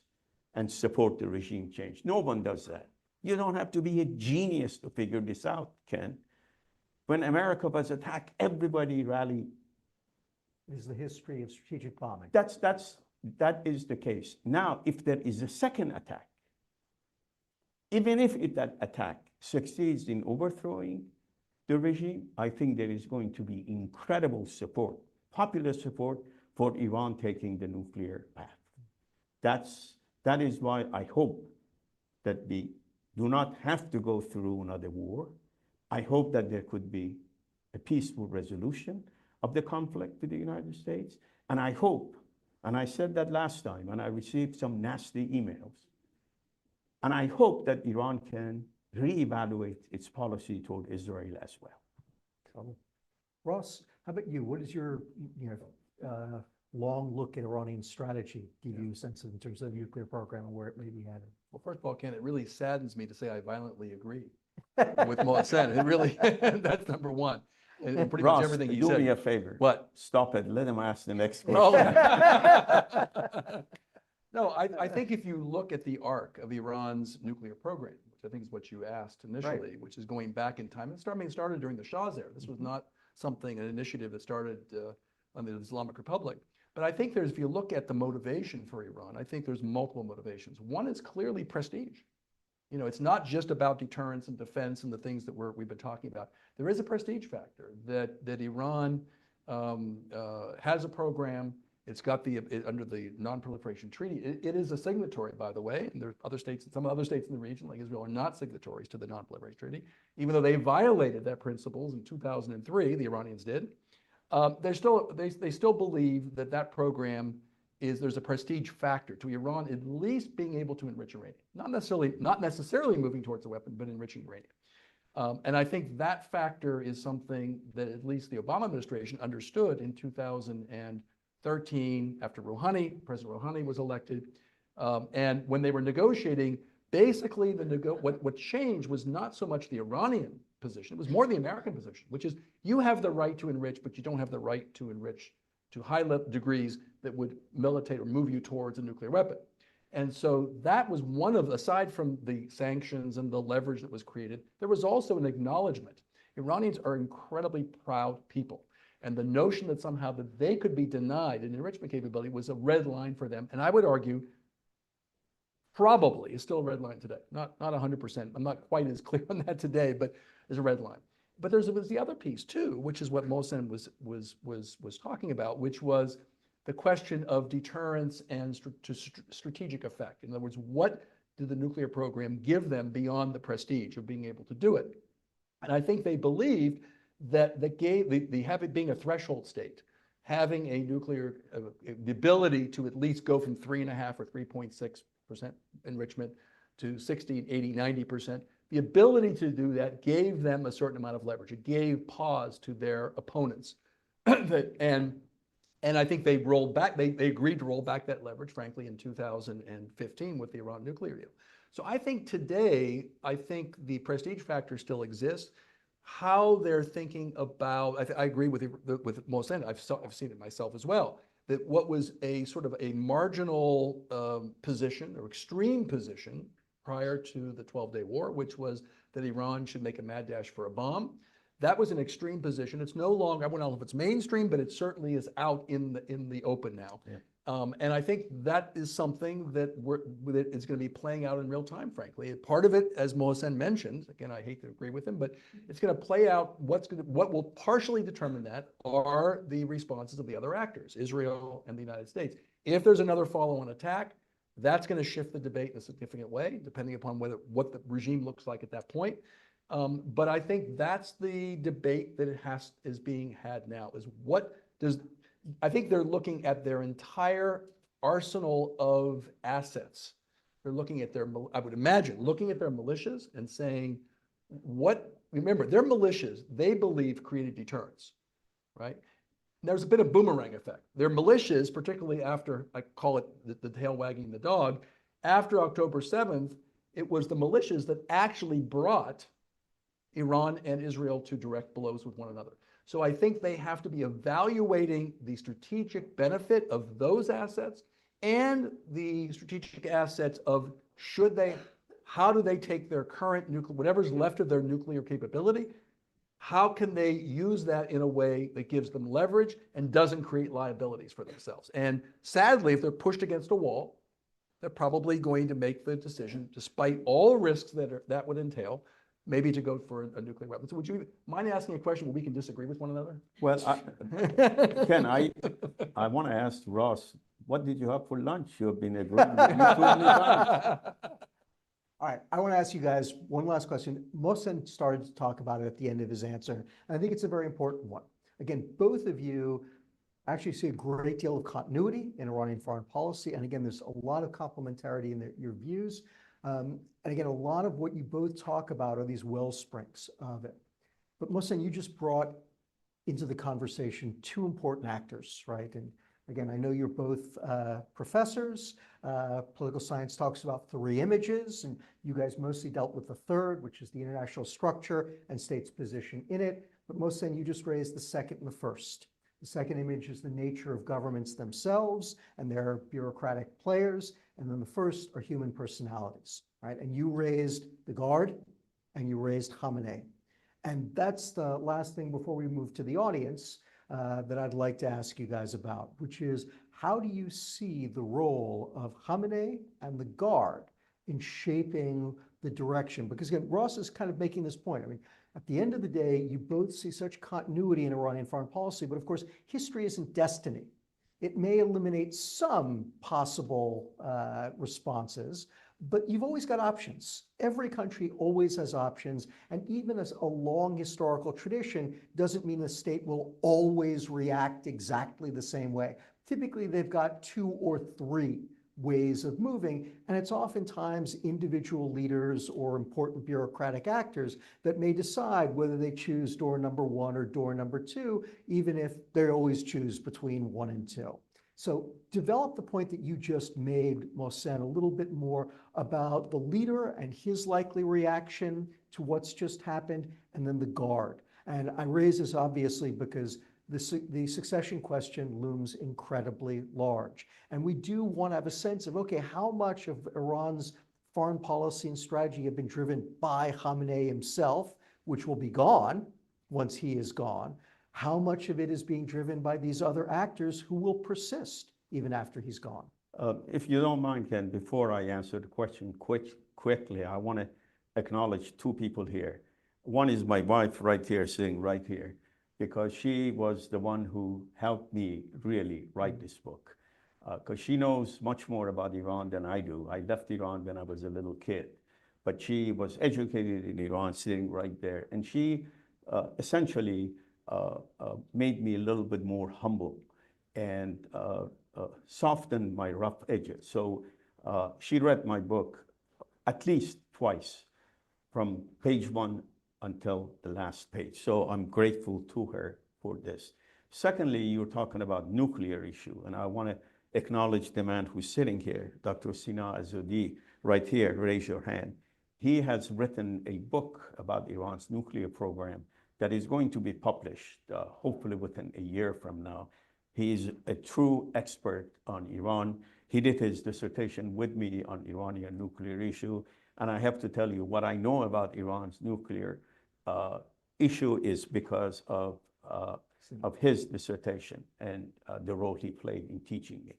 and support the regime change. No one does that. You don't have to be a genius to figure this out, Ken. When America was attacked, everybody rallied. It is the history of strategic bombing. That is the case. Now, if there is a second attack, even if that attack succeeds in overthrowing the regime, I think there is going to be incredible support, popular support for Iran taking the nuclear path. That is why I hope that we do not have to go through another war. I hope that there could be a peaceful resolution of the conflict with the United States. And I hope, and I said that last time, and I received some nasty emails, and I hope that Iran can reevaluate its policy toward Israel as well. Ross, how about you? What is your long look at Iranian strategy give you a sense of in terms of the nuclear program and where it may be headed? Well, first of all, Ken, it really saddens me to say I violently agree with Mohsen. It really, that's number one. And pretty much everything he do said. Me a favor. What? Stop it. Let him ask the next question. Oh. No, I think if you look at the arc of Iran's nuclear program, which I think is what you asked initially, which is going back in time, it started during the Shah's era. This was not an initiative that started under the Islamic Republic. But I think if you look at the motivation for Iran, I think there's multiple motivations. One is clearly prestige. You know, it's not just about deterrence and defense and the things that we've been talking about. There is a prestige factor that Iran has a program. It's got under the Non-Proliferation Treaty. It is a signatory, by the way, and there's other states, some other states in the region, like Israel, are not signatories to the Non-Proliferation Treaty, even though they violated that principles in 2003. The Iranians did. They still believe that program there's a prestige factor to Iran at least being able to enrich uranium, not necessarily moving towards a weapon, but enriching uranium. And I think that factor is something that at least the Obama administration understood in 2013 after President Rouhani was elected. And when they were negotiating, basically what changed was not so much the Iranian position, it was more the American position, which is you have the right to enrich, but you don't have the right to enrich to high degrees that would militate or move you towards a nuclear weapon. And so that was one of, aside from the sanctions and the leverage that was created, there was also an acknowledgement. Iranians are incredibly proud people. And the notion that somehow that they could be denied an enrichment capability was a red line for them. And I would argue probably is still a red line today. Not 100%. I'm not quite as clear on that today, but there's a red line. But there was the other piece too, which is what Mohsen was talking about, which was the question of deterrence and strategic effect. In other words, what did the nuclear program give them beyond the prestige of being able to do it? And I think they believed that being a threshold state, having a nuclear, the ability to at least go from 3.5 or 3.6% enrichment to 60, 80, 90%, the ability to do that gave them a certain amount of leverage. It gave pause to their opponents. And I think they rolled back, they agreed to roll back that leverage, frankly, in 2015 with the Iran nuclear deal. So I think today, the prestige factor still exists. How they're thinking about, I agree with Mohsen, I've seen it myself as well, that what was a sort of a marginal position or extreme position prior to the 12-day war, which was that Iran should make a mad dash for a bomb. That was an extreme position. It's no longer, I don't know if it's mainstream, but it certainly is out in the open now. Yeah. And I think that is something that is going to be playing out in real time, frankly. Part of it, as Mohsen mentioned, again, I hate to agree with him, but it's going to play out. What will partially determine that are the responses of the other actors, Israel and the United States. If there's another follow-on attack, that's going to shift the debate in a significant way, depending upon what the regime looks like at that point. But I think that's the debate that is being had now. I think they're looking at their entire arsenal of assets. They're looking at I would imagine, looking at their militias and saying, remember, their militias, they believe created deterrence, right? There's a bit of boomerang effect. Their militias, particularly after, I call it the tail wagging the dog, after October 7th, it was the militias that actually brought Iran and Israel to direct blows with one another. So I think they have to be evaluating the strategic benefit of those assets and the strategic assets of how do they take their current nuclear, whatever's left of their nuclear capability, how can they use that in a way that gives them leverage and doesn't create liabilities for themselves? And sadly, if they're pushed against a wall, they're probably going to make the decision, despite all risks that would entail, maybe to go for a nuclear weapon. So would you mind asking a question where we can disagree with one another? Well, Ken, I want to ask Ross, what did you have for lunch? You have been agreeing with me too many times. All right, I want to ask you guys one last question. Mohsen started to talk about it at the end of his answer, and I think it's a very important one. Again, both of you actually see a great deal of continuity in Iranian foreign policy, and again, there's a lot of complementarity in your views. And again, a lot of what you both talk about are these well springs of it. But Mohsen, you just brought into the conversation two important actors, right? And again, I know you're both professors. Political science talks about three images, and you guys mostly dealt with the third, which is the international structure and states' position in it. But Mohsen, you just raised the second and the first. The second image is the nature of governments themselves and their bureaucratic players. And then the first are human personalities, right? And you raised the Guard and you raised Khamenei. And that's the last thing before we move to the audience that I'd like to ask you guys about, which is how do you see the role of Khamenei and the Guard in shaping the direction? Because again, Ross is kind of making this point. I mean, at the end of the day, you both see such continuity in Iranian foreign policy, but of course, history isn't destiny. It may eliminate some possible responses, but you've always got options. Every country always has options, and even as a long historical tradition doesn't mean the state will always react exactly the same way. Typically, they've got two or three ways of moving, and it's oftentimes individual leaders or important bureaucratic actors that may decide whether they choose door number one or door number two, even if they always choose between one and two. So develop the point that you just made, Mohsen, a little bit more about the leader and his likely reaction to what's just happened, and then the Guard. And I raise this obviously because the succession question looms incredibly large. And we do want to have a sense of, okay, how much of Iran's foreign policy and strategy have been driven by Khamenei himself, which will be gone once he is gone? How much of it is being driven by these other actors who will persist even after he's gone? If you don't mind, Ken, before I answer the question quickly, I want to acknowledge two people here. One is my wife right here, sitting right here, because she was the one who helped me really write this book. Because she knows much more about Iran than I do. I left Iran when I was a little kid, but she was educated in Iran, sitting right there. And she essentially made me a little bit more humble and softened my rough edges. So she read my book at least twice, from page 1 until the last page. So I'm grateful to her for this. Secondly, you're talking about nuclear issue, and I want to acknowledge the man who's sitting here, Dr. Sina Azadi, right here, raise your hand. He has written a book about Iran's nuclear program that is going to be published, hopefully within a year from now. He is a true expert on Iran. He did his dissertation with me on Iranian nuclear issue. And I have to tell you, what I know about Iran's nuclear issue is because of his dissertation and the role he played in teaching me.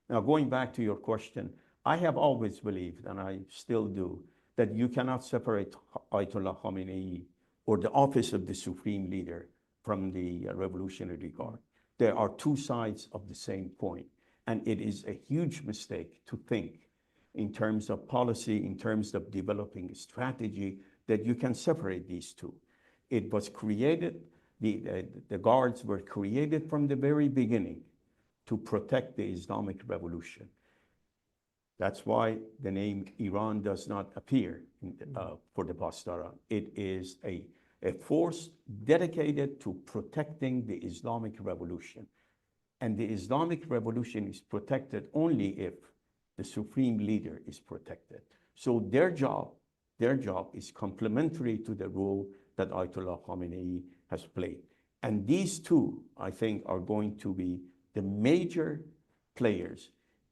Now, going back to your question, I have always believed, and I still do, that you cannot separate Ayatollah Khamenei or the office of the supreme leader from the Revolutionary Guard. There are two sides of the same coin, and it is a huge mistake to think in terms of policy, in terms of developing a strategy, that you can separate these two. It was created, the guards were created from the very beginning to protect the Islamic Revolution. That's why the name Iran does not appear for the Bastara. It is a force dedicated to protecting the Islamic Revolution. And the Islamic Revolution is protected only if the supreme leader is protected. So their job is complementary to the role that Ayatollah Khamenei has played. And these two, I think, are going to be the major players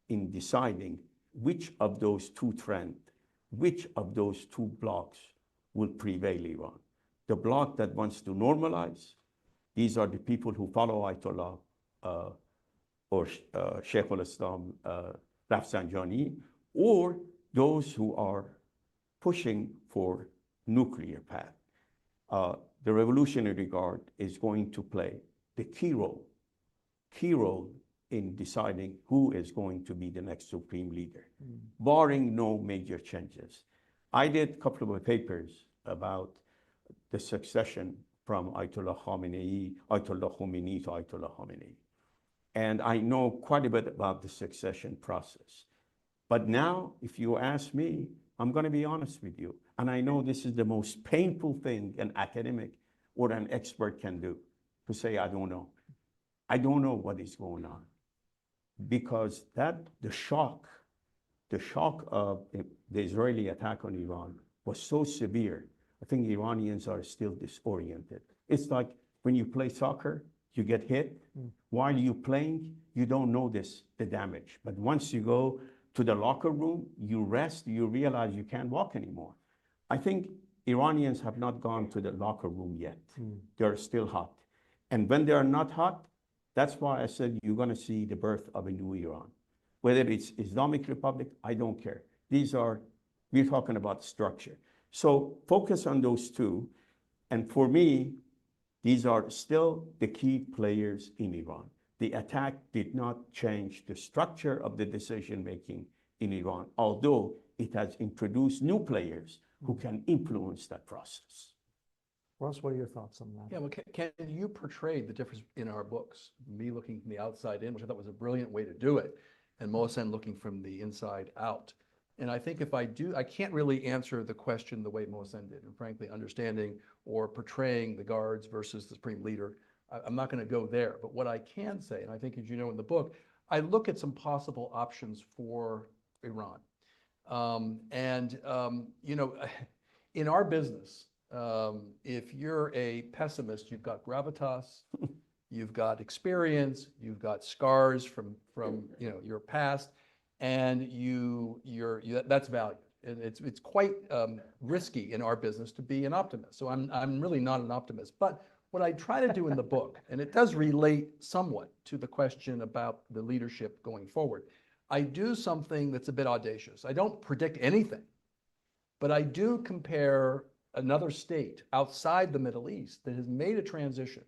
in deciding which of those two trends, which of those two blocks will prevail Iran. The bloc that wants to normalize, these are the people who follow Ayatollah or Sheikh al-Islam Rafsanjani, or those who are pushing for nuclear path. The Revolutionary Guard is going to play the key role in deciding who is going to be the next supreme leader, barring no major changes. I did a couple of papers about the succession from Ayatollah Khomeini to Ayatollah Khamenei. And I know quite a bit about the succession process. But now, if you ask me, I'm going to be honest with you. And I know this is the most painful thing an academic or an expert can do, to say, I don't know. I don't know what is going on. Because the shock of the Israeli attack on Iran was so severe. I think Iranians are still disoriented. It's like when you play soccer, you get hit. While you're playing, you don't notice the damage. But once you go to the locker room, you rest, you realize you can't walk anymore. I think Iranians have not gone to the locker room yet. They're still hot. And when they are not hot, that's why I said you're going to see the birth of a new Iran. Whether it's Islamic Republic, I don't care. We're talking about structure. So focus on those two. And for me, these are still the key players in Iran. The attack did not change the structure of the decision-making in Iran, although it has introduced new players who can influence that process. Ross, what are your thoughts on that? Yeah, well, Ken, you portrayed the difference in our books, me looking from the outside in, which I thought was a brilliant way to do it, and Mohsen looking from the inside out. And I think if I can't really answer the question the way Mohsen did, and frankly, understanding or portraying the guards versus the supreme leader, I'm not going to go there. But what I can say, and I think as you know in the book, I look at some possible options for Iran. You know, in our business, if you're a pessimist, you've got gravitas, you've got experience, you've got scars from you know your past, and that's valued. And it's quite risky in our business to be an optimist. So I'm really not an optimist. But what I try to do in the book, and it does relate somewhat to the question about the leadership going forward, I do something that's a bit audacious. I don't predict anything, but I do compare another state outside the Middle East that has made a transition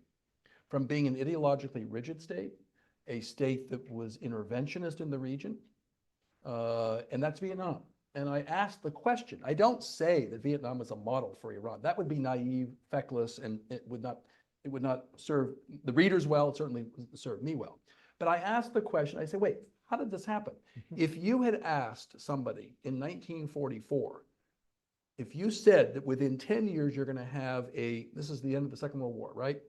from being an ideologically rigid state, a state that was interventionist in the region, and that's Vietnam. And I asked the question, I don't say that Vietnam is a model for Iran. That would be naive, feckless, and it would not serve the readers well, it certainly served me well. But I asked the question, I said, wait, how did this happen? If you had asked somebody in 1944, if you said that within 10 years you're going to have this is the end of the Second World War, right?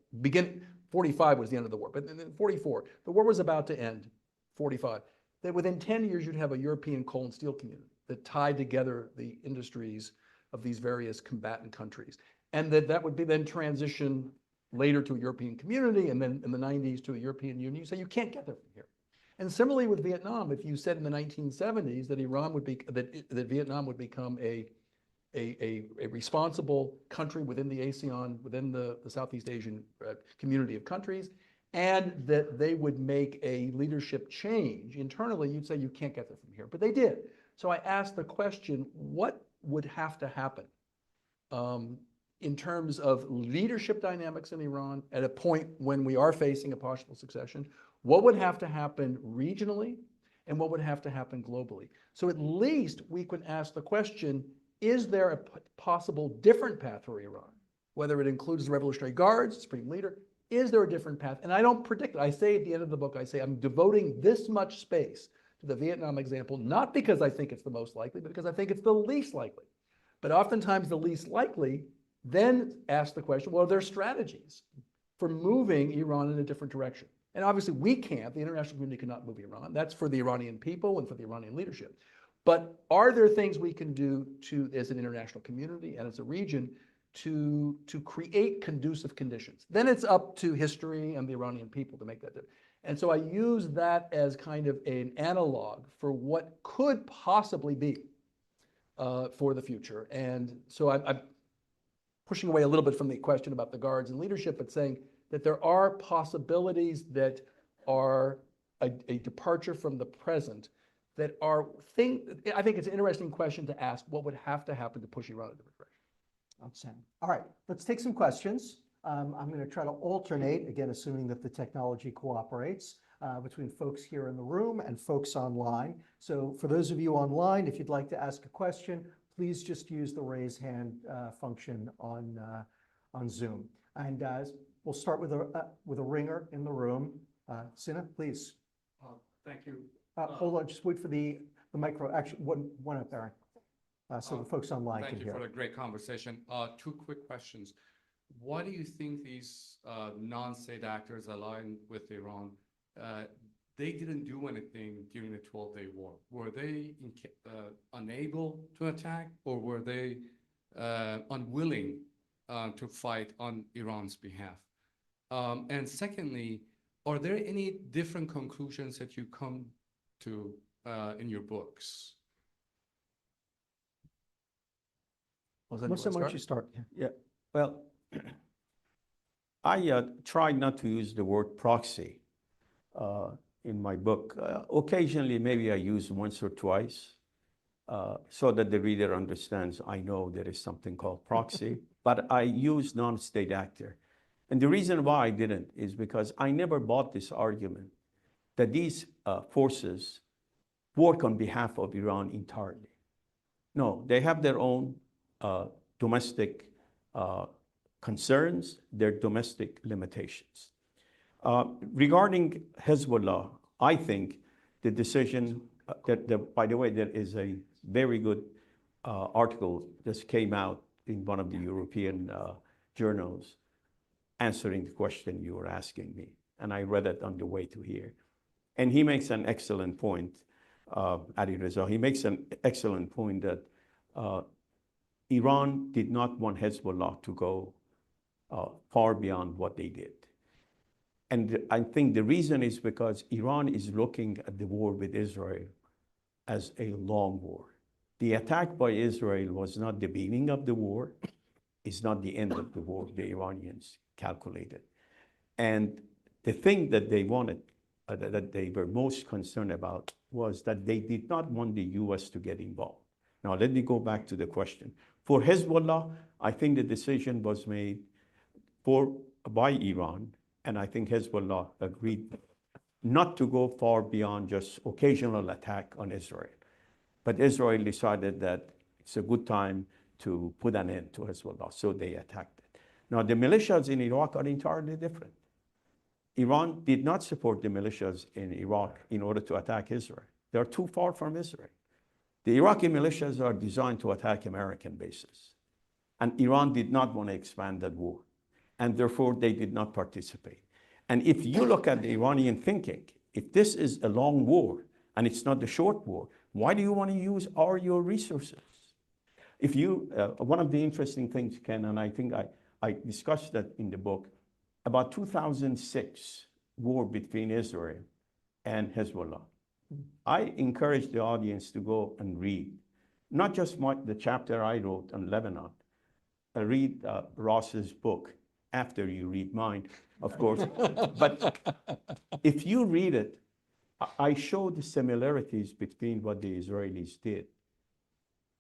45 was the end of the war, but in 44, the war was about to end, 45. That within 10 years you'd have a European coal and steel community that tied together the industries of these various combatant countries. And that would be then transition later to a European community, and then in the 90s to a European Union. You say you can't get there from here. And similarly with Vietnam, if you said in the 1970s that that Vietnam would become a responsible country within the ASEAN, within the Southeast Asian community of countries, and that they would make a leadership change internally, you'd say you can't get there from here. But they did. So I asked the question, what would have to happen in terms of leadership dynamics in Iran at a point when we are facing a possible succession? What would have to happen regionally, and what would have to happen globally? So at least we could ask the question, is there a possible different path for Iran? Whether it includes the Revolutionary Guards, Supreme Leader, is there a different path? And I don't predict it. I say at the end of the book, I say I'm devoting this much space to the Vietnam example, not because I think it's the most likely, but because I think it's the least likely. But oftentimes the least likely then ask the question, well, are there strategies for moving Iran in a different direction? And obviously we can't, the international community cannot move Iran. That's for the Iranian people and for the Iranian leadership. But are there things we can do as an international community and as a region to create conducive conditions? Then it's up to history and the Iranian people to make that. And so I use that as kind of an analog for what could possibly be for the future. And so I'm pushing away a little bit from the question about the guards and leadership, but saying that there are possibilities that are a departure from the present that are I think it's an interesting question to ask, what would have to happen to push Iran in a different direction? Outstanding. All right, let's take some questions. I'm going to try to alternate, again, assuming that the technology cooperates, between folks here in the room and folks online. So for those of you online, if you'd like to ask a question, please just use the raise hand function on Zoom. And we'll start with a ringer in the room. Sina, please. Thank you. Hold on, just wait for the micro. Actually, one up there, so the folks online can hear. Thank you for the great conversation. Two quick questions. Why do you think these non-state actors aligned with Iran, they didn't do anything during the 12-day war? Were they unable to attack, or were they unwilling to fight on Iran's behalf? And secondly, are there any different conclusions that you come to in your books? Mohsen, why don't you start? Yeah, well, I try not to use the word proxy in my book. Occasionally, maybe I use once or twice so that the reader understands I know there is something called proxy, but I use non-state actor. And the reason why I didn't is because I never bought this argument that these forces work on behalf of Iran entirely. No, they have their own domestic concerns, their domestic limitations. Regarding Hezbollah, I think the decision, by the way, there is a very good article that came out in one of the European journals answering the question you were asking me. And I read it on the way to here. And he makes an excellent point, Ali Reza. He makes an excellent point that Iran did not want Hezbollah to go far beyond what they did. And I think the reason is because Iran is looking at the war with Israel as a long war. The attack by Israel was not the beginning of the war. It's not the end of the war, the Iranians calculated. And the thing that they wanted, that they were most concerned about, was that they did not want the US to get involved. Now, let me go back to the question. For Hezbollah, I think the decision was made by Iran, and I think Hezbollah agreed not to go far beyond just occasional attack on Israel. But Israel decided that it's a good time to put an end to Hezbollah, so they attacked it. Now, the militias in Iraq are entirely different. Iran did not support the militias in Iraq in order to attack Israel. They're too far from Israel. The Iraqi militias are designed to attack American bases. And Iran did not want to expand that war. And therefore, they did not participate. And if you look at the Iranian thinking, if this is a long war and it's not a short war, why do you want to use all your resources? If you, one of the interesting things, Ken, and I think I discussed that in the book, about 2006 war between Israel and Hezbollah. I encourage the audience to go and read, not just the chapter I wrote on Lebanon. Read Ross's book after you read mine, of course. But if you read it, I show the similarities between what the Israelis did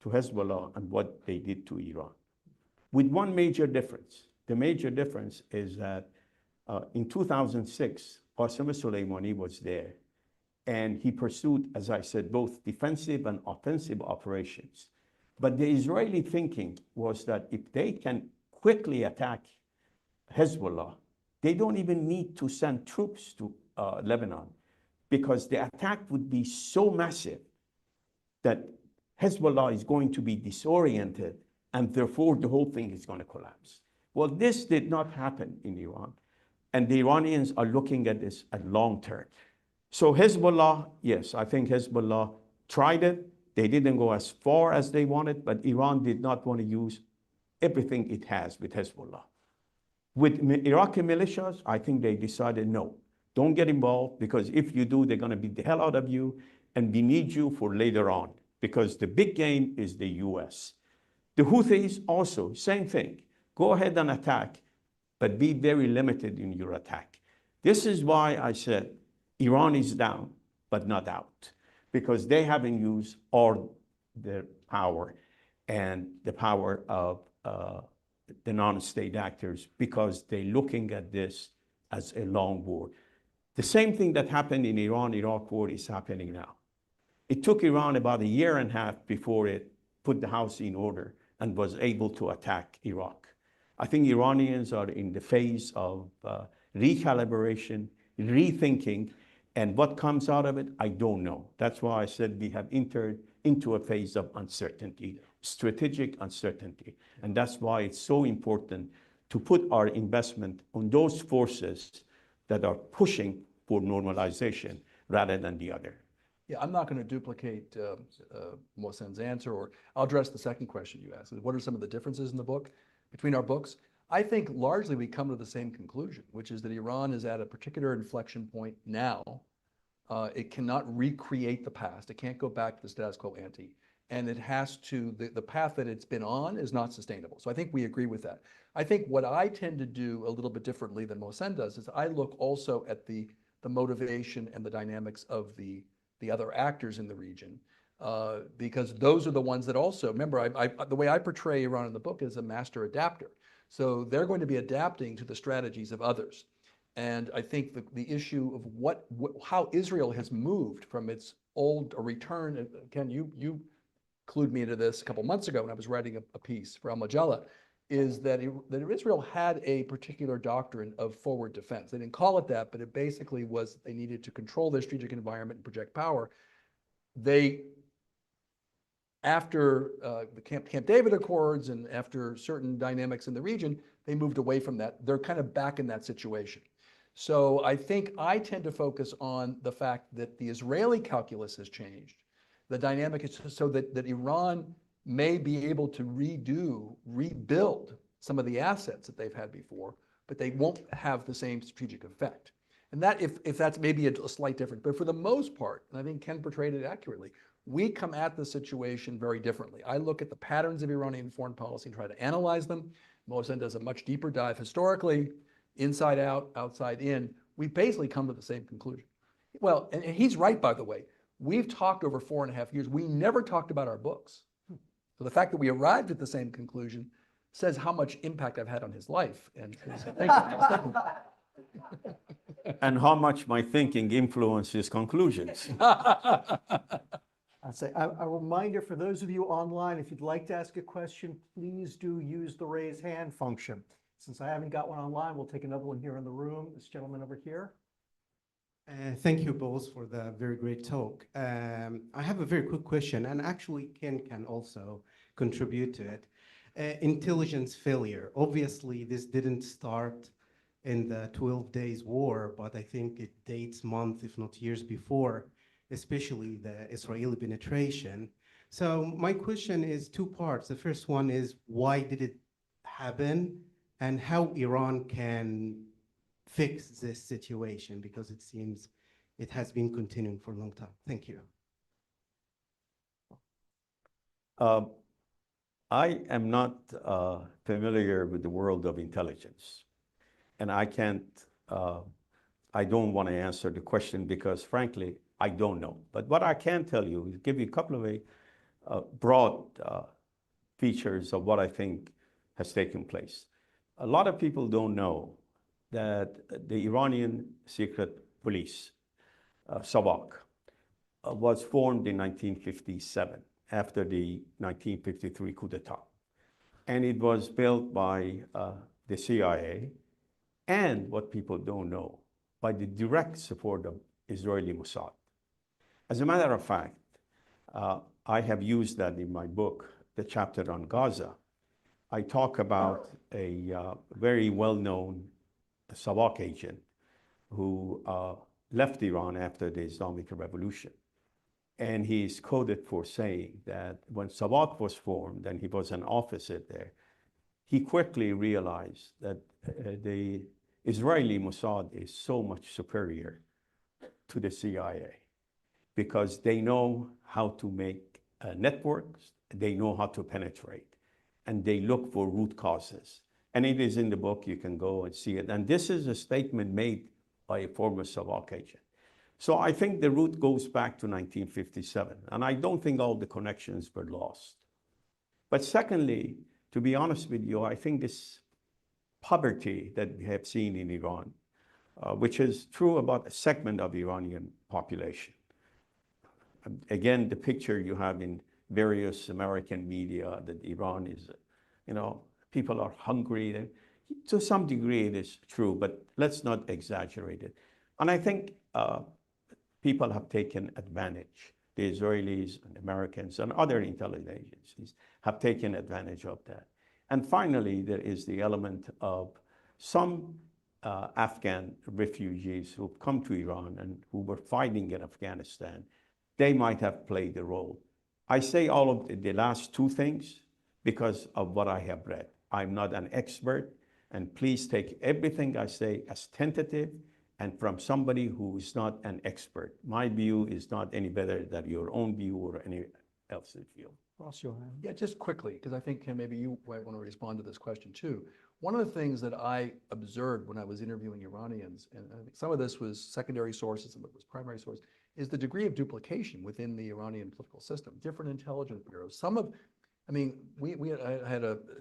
to Hezbollah and what they did to Iran, with one major difference. The major difference is that in 2006, Qasem Soleimani was there, and he pursued, as I said, both defensive and offensive operations. But the Israeli thinking was that if they can quickly attack Hezbollah, they don't even need to send troops to Lebanon, because the attack would be so massive that Hezbollah is going to be disoriented, and therefore the whole thing is going to collapse. Well, this did not happen in Iran, and the Iranians are looking at this at long term. So Hezbollah, yes, I think Hezbollah tried it. They didn't go as far as they wanted, but Iran did not want to use everything it has with Hezbollah. With Iraqi militias, I think they decided, no, don't get involved, because if you do, they're going to beat the hell out of you, and we need you for later on, because the big game is the US. The Houthis also, same thing. Go ahead and attack, but be very limited in your attack. This is why I said Iran is down, but not out, because they haven't used all their power and the power of the non-state actors, because they're looking at this as a long war. The same thing that happened in Iran-Iraq war is happening now. It took Iran about a year and a half before it put the house in order and was able to attack Iraq. I think Iranians are in the phase of recalibration, rethinking, and what comes out of it, I don't know. That's why I said we have entered into a phase of uncertainty, strategic uncertainty. And that's why it's so important to put our investment on those forces that are pushing for normalization rather than the other. Yeah, I'm not going to duplicate Mohsen's answer, or I'll address the second question you asked. What are some of the differences in the book, between our books? I think largely we come to the same conclusion, which is that Iran is at a particular inflection point now. It cannot recreate the past. It can't go back to the status quo ante. And it has to, the path that it's been on is not sustainable. So I think we agree with that. I think what I tend to do a little bit differently than Mohsen does is I look also at the motivation and the dynamics of the other actors in the region, because those are the ones that also, remember, the way I portray Iran in the book is a master adapter. So they're going to be adapting to the strategies of others. And I think the issue of how Israel has moved from its old, or return, Ken, you clued me into this a couple months ago when I was writing a piece for Al Majalla, is that Israel had a particular doctrine of forward defense. They didn't call it that, but it basically was they needed to control their strategic environment and project power. After the Camp David Accords and after certain dynamics in the region, they moved away from that. They're kind of back in that situation. So I think I tend to focus on the fact that the Israeli calculus has changed. The dynamic is so that Iran may be able to rebuild some of the assets that they've had before, but they won't have the same strategic effect. And that, if that's maybe a slight difference, but for the most part, and I think Ken portrayed it accurately, we come at the situation very differently. I look at the patterns of Iranian foreign policy and try to analyze them. Mohsen does a much deeper dive historically, inside out, outside in. We basically come to the same conclusion. Well, and he's right, by the way. We've talked over 4.5 years. We never talked about our books. So the fact that we arrived at the same conclusion says how much impact I've had on his life. And thank you. And how much my thinking influences conclusions. I'd say a reminder for those of you online, if you'd like to ask a question, please do use the raise hand function. Since I haven't got one online, we'll take another one here in the room. This gentleman over here. Thank you both for the very great talk. I have a very quick question, and actually Ken can also contribute to it. Intelligence failure. Obviously, this didn't start in the 12 days war, but I think it dates months, if not years before, especially the Israeli penetration. So my question is two parts. The first one is, why did it happen, and how Iran can fix this situation, because it seems it has been continuing for a long time. Thank you. I am not familiar with the world of intelligence, and I don't want to answer the question because, frankly, I don't know. But what I can tell you is give you a couple of broad features of what I think has taken place. A lot of people don't know that the Iranian secret police, Savak, was formed in 1957 after the 1953 coup d'etat. And it was built by the CIA, and what people don't know, by the direct support of Israeli Mossad. As a matter of fact, I have used that in my book, the chapter on Gaza. I talk about a very well-known Savak agent who left Iran after the Islamic Revolution. And he is quoted for saying that when Savak was formed and he was an officer there, he quickly realized that the Israeli Mossad is so much superior to the CIA because they know how to make networks, they know how to penetrate, and they look for root causes. And it is in the book, you can go and see it. And this is a statement made by a former Savak agent. So I think the root goes back to 1957, and I don't think all the connections were lost. But secondly, to be honest with you, I think this poverty that we have seen in Iran, which is true about a segment of the Iranian population. Again, the picture you have in various American media that Iran is, people are hungry. To some degree it is true, but let's not exaggerate it. And I think people have taken advantage. The Israelis and Americans and other intelligence agencies have taken advantage of that. And finally, there is the element of some Afghan refugees who've come to Iran and who were fighting in Afghanistan. They might have played a role. I say all of the last two things because of what I have read. I'm not an expert, and please take everything I say as tentative and from somebody who is not an expert. My view is not any better than your own view or any else's view. Ross, you'll have. Yeah, just quickly, because I think Ken, maybe you might want to respond to this question too. One of the things that I observed when I was interviewing Iranians, and I think some of this was secondary sources, some of it was primary source, is the degree of duplication within the Iranian political system. Different intelligence bureaus. I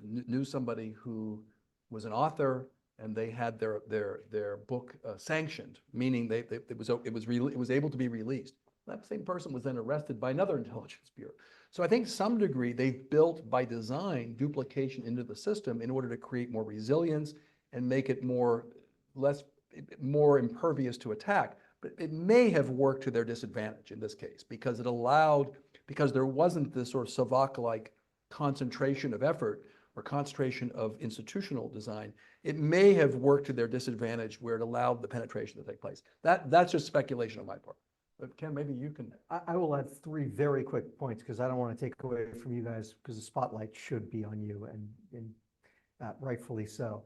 knew somebody who was an author, and they had their book sanctioned, meaning it was able to be released. That same person was then arrested by another intelligence bureau. So I think some degree they've built by design duplication into the system in order to create more resilience and make it more impervious to attack. But it may have worked to their disadvantage in this case because there wasn't this sort of Savak-like concentration of effort or concentration of institutional design. It may have worked to their disadvantage where it allowed the penetration to take place. That's just speculation on my part. But Ken, maybe you can. I will add three very quick points because I don't want to take away from you guys because the spotlight should be on you and rightfully so.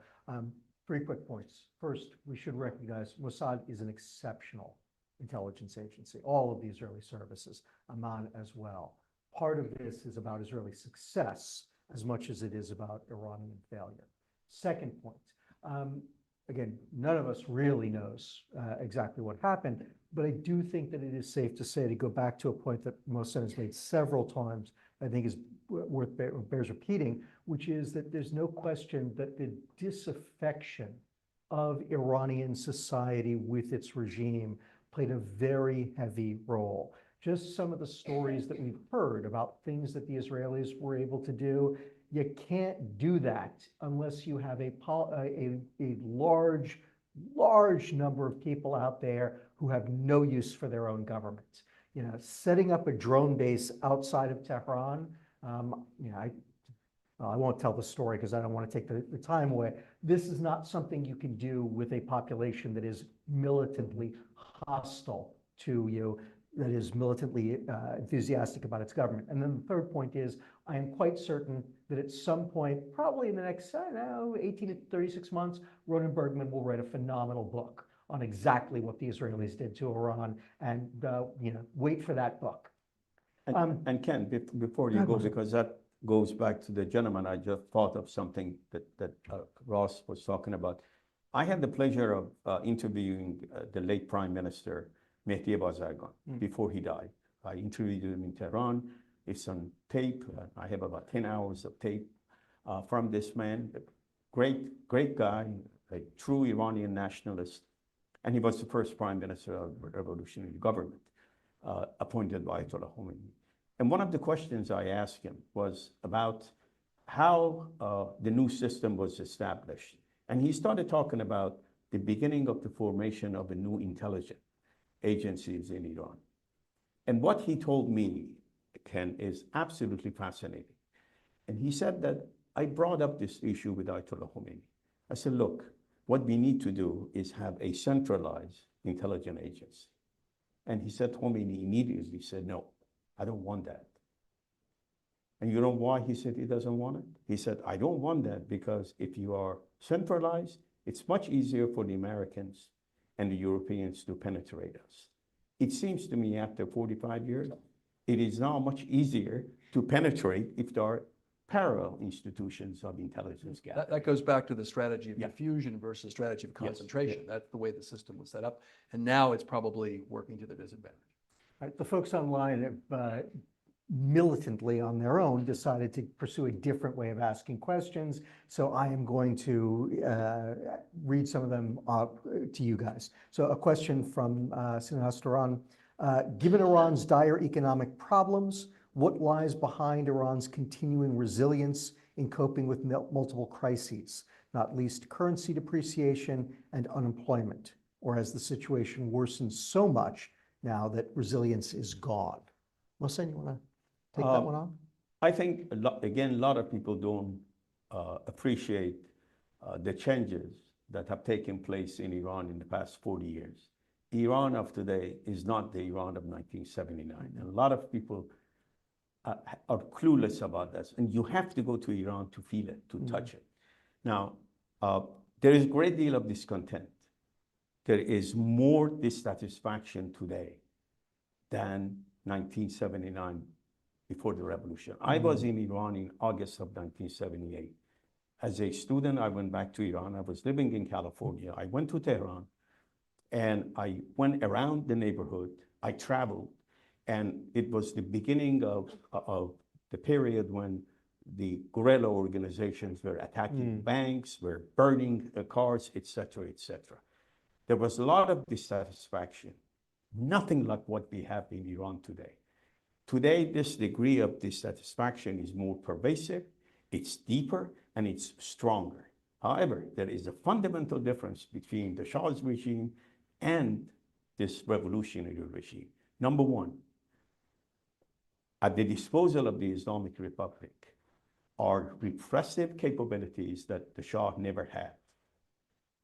Three quick points. First, we should recognize Mossad is an exceptional intelligence agency, all of the Israeli services, Amman as well. Part of this is about Israeli success as much as it is about Iranian failure. Second point, again, none of us really knows exactly what happened, but I do think that it is safe to say, to go back to a point that Mohsen has made several times, I think is bears repeating, which is that there's no question that the disaffection of Iranian society with its regime played a very heavy role. Just some of the stories that we've heard about things that the Israelis were able to do, you can't do that unless you have a large number of people out there who have no use for their own government. Setting up a drone base outside of Tehran, I won't tell the story because I don't want to take the time away. This is not something you can do with a population that is militantly hostile to you, that is militantly enthusiastic about its government. And then the third point is, I am quite certain that at some point, probably in the next, 18 to 36 months, Ronen Bergman will write a phenomenal book on exactly what the Israelis did to Iran, and wait for that book. And Ken, before you go, because that goes back to the gentleman, I just thought of something that Ross was talking about. I had the pleasure of interviewing the late Prime Minister, Mehdi Bazargan, before he died. I interviewed him in Tehran. It's on tape. I have about 10 hours of tape from this man. Great guy, a true Iranian nationalist. And he was the first prime minister of the revolutionary government appointed by Ayatollah Khomeini. And one of the questions I asked him was about how the new system was established. And he started talking about the beginning of the formation of a new intelligence agencies in Iran. And what he told me, Ken, is absolutely fascinating. And he said that I brought up this issue with Ayatollah Khomeini. I said, look, what we need to do is have a centralized intelligence agency. And he said, Khomeini immediately said, no, I don't want that. And you know why he said he doesn't want it? He said, I don't want that because if you are centralized, it's much easier for the Americans and the Europeans to penetrate us. It seems to me after 45 years, it is now much easier to penetrate if there are parallel institutions of intelligence gathering. That goes back to the strategy of Yeah. diffusion versus strategy of Yes. concentration. That's the way the system was set up. And now it's probably working to their disadvantage. Right, the folks online have militantly on their own decided to pursue a different way of asking questions. So I am going to read some of them to you guys. So a question from Sinhas Turan. Given Iran's dire economic problems, what lies behind Iran's continuing resilience in coping with multiple crises, not least currency depreciation and unemployment? Or has the situation worsened so much now that resilience is gone? Mohsen, you want to take that one on? I think, again, a lot of people don't appreciate the changes that have taken place in Iran in the past 40 years. Iran of today is not the Iran of 1979. And a lot of people are clueless about this. And you have to go to Iran to feel it, to touch it. Now, there is a great deal of discontent. There is more dissatisfaction today than 1979 before the revolution. I was in Iran in August of 1978. As a student, I went back to Iran. I was living in California. I went to Tehran and I went around the neighborhood. I traveled, and it was the beginning of the period when the guerrilla organizations were attacking banks, were burning cars, et cetera, et cetera. There was a lot of dissatisfaction, nothing like what we have in Iran today. Today, this degree of dissatisfaction is more pervasive, it's deeper, and it's stronger. However, there is a fundamental difference between the Shah's regime and this revolutionary regime. Number one, at the disposal of the Islamic Republic are repressive capabilities that the Shah never had.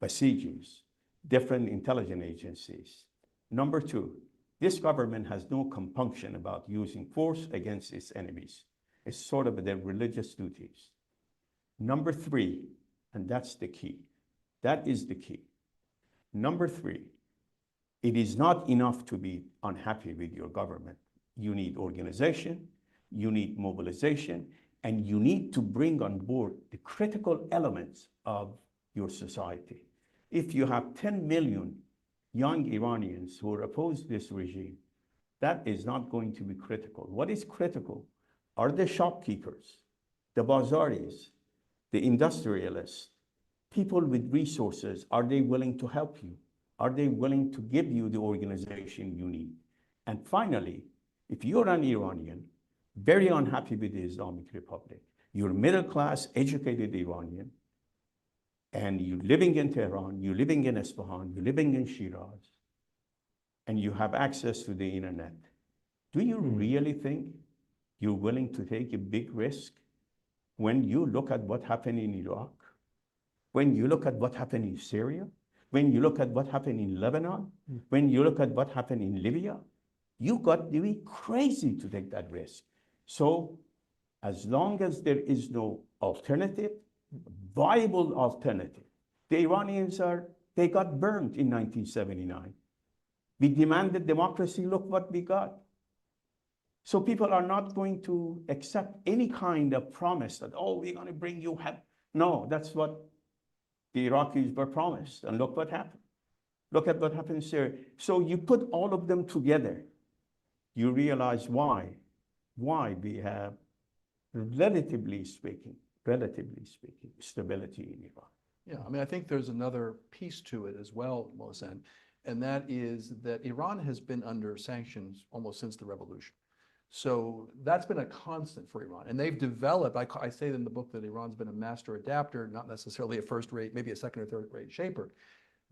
Basijis, different intelligence agencies. Number two, this government has no compunction about using force against its enemies. It's sort of their religious duties. Number three, and that's the key. That is the key. Number three, it is not enough to be unhappy with your government. You need organization, you need mobilization, and you need to bring on board the critical elements of your society. If you have 10 million young Iranians who oppose this regime, that is not going to be critical. What is critical are the shopkeepers, the bazaris, the industrialists, people with resources. Are they willing to help you? Are they willing to give you the organization you need? And finally, if you're an Iranian, very unhappy with the Islamic Republic, you're a middle-class, educated Iranian, and you're living in Tehran, you're living in Isfahan, you're living in Shiraz, and you have access to the internet, do you really think you're willing to take a big risk when you look at what happened in Iraq, when you look at what happened in Syria, when you look at what happened in Lebanon, when you look at what happened in Libya? You got to be crazy to take that risk. So as long as there is no alternative, viable alternative, the Iranians they got burned in 1979. We demanded democracy, look what we got. So people are not going to accept any kind of promise that, oh, we're going to bring you help. No, that's what the Iraqis were promised, and look what happened. Look at what happened in Syria. So you put all of them together, you realize why we have, relatively speaking, stability in Iran. Yeah, I mean, I think there's another piece to it as well, Mohsen, and that is that Iran has been under sanctions almost since the revolution. So that's been a constant for Iran. And they've developed, I say in the book that Iran's been a master adapter, not necessarily a first-rate, maybe a second or third-rate shaper.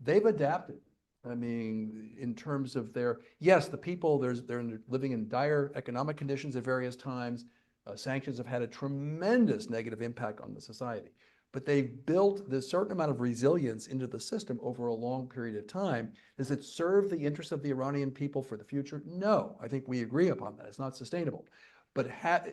They've adapted I mean, in terms of their, yes, the people, they're living in dire economic conditions at various times. Sanctions have had a tremendous negative impact on the society. But they've built this certain amount of resilience into the system over a long period of time. Does it serve the interests of the Iranian people for the future? No, I think we agree upon that. It's not sustainable. But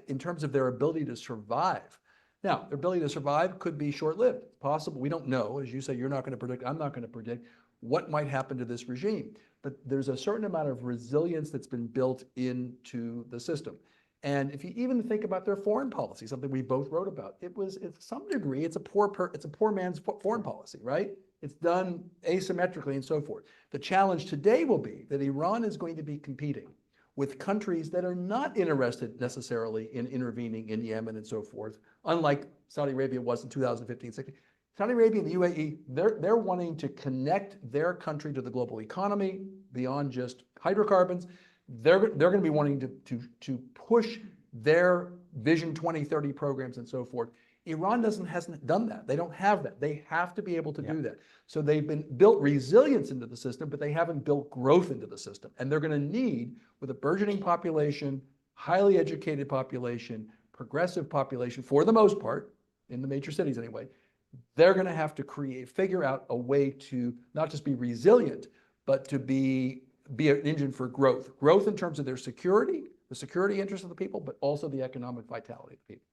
in terms of their ability to survive, now, their ability to survive could be short-lived. It's possible. We don't know. As you say, you're not going to predict, I'm not going to predict what might happen to this regime. But there's a certain amount of resilience that's been built into the system. And if you even think about their foreign policy, something we both wrote about, it was, to some degree, it's a poor man's foreign policy, right? It's done asymmetrically and so forth. The challenge today will be that Iran is going to be competing with countries that are not interested necessarily in intervening in Yemen and so forth, unlike Saudi Arabia was in 2015-16. Saudi Arabia and the UAE, they're wanting to connect their country to the global economy beyond just hydrocarbons. They're going to be wanting to push their Vision 2030 programs and so forth. Iran hasn't done that. They don't have that. They have to be able to do that. So they've built resilience into the system, but they haven't built growth into the system. And they're going to need, with a burgeoning population, highly educated population, progressive population, for the most part, in the major cities anyway, they're going to have to figure out a way to not just be resilient, but to be an engine for growth. Growth in terms of their security, the security interests of the people, but also the economic vitality of the people.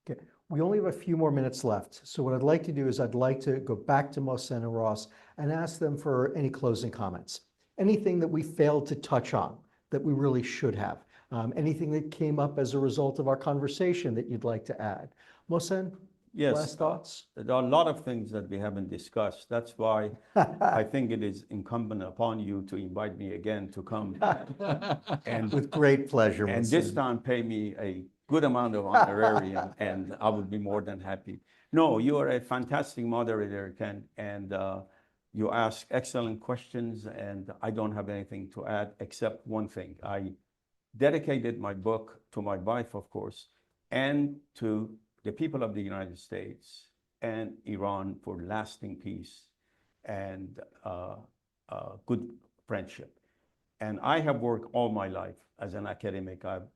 Okay, we only have a few more minutes left. So what I'd like to do is I'd like to go back to Mohsen and Ross and ask them for any closing comments. Anything that we failed to touch on that we really should have. Anything that came up as a result of our conversation that you'd like to add. Mohsen, Yes, last thoughts? there are a lot of things that we haven't discussed. That's why I think it is incumbent upon you to invite me again to come and With great pleasure, and Mohsen. this time pay me a good amount of honorarium, and I would be more than happy. No, you are a fantastic moderator, Ken, and you ask excellent questions, and I don't have anything to add except one thing. I dedicated my book to my wife, of course, and to the people of the United States and Iran for lasting peace and good friendship. And I have worked all my life as an academic. I've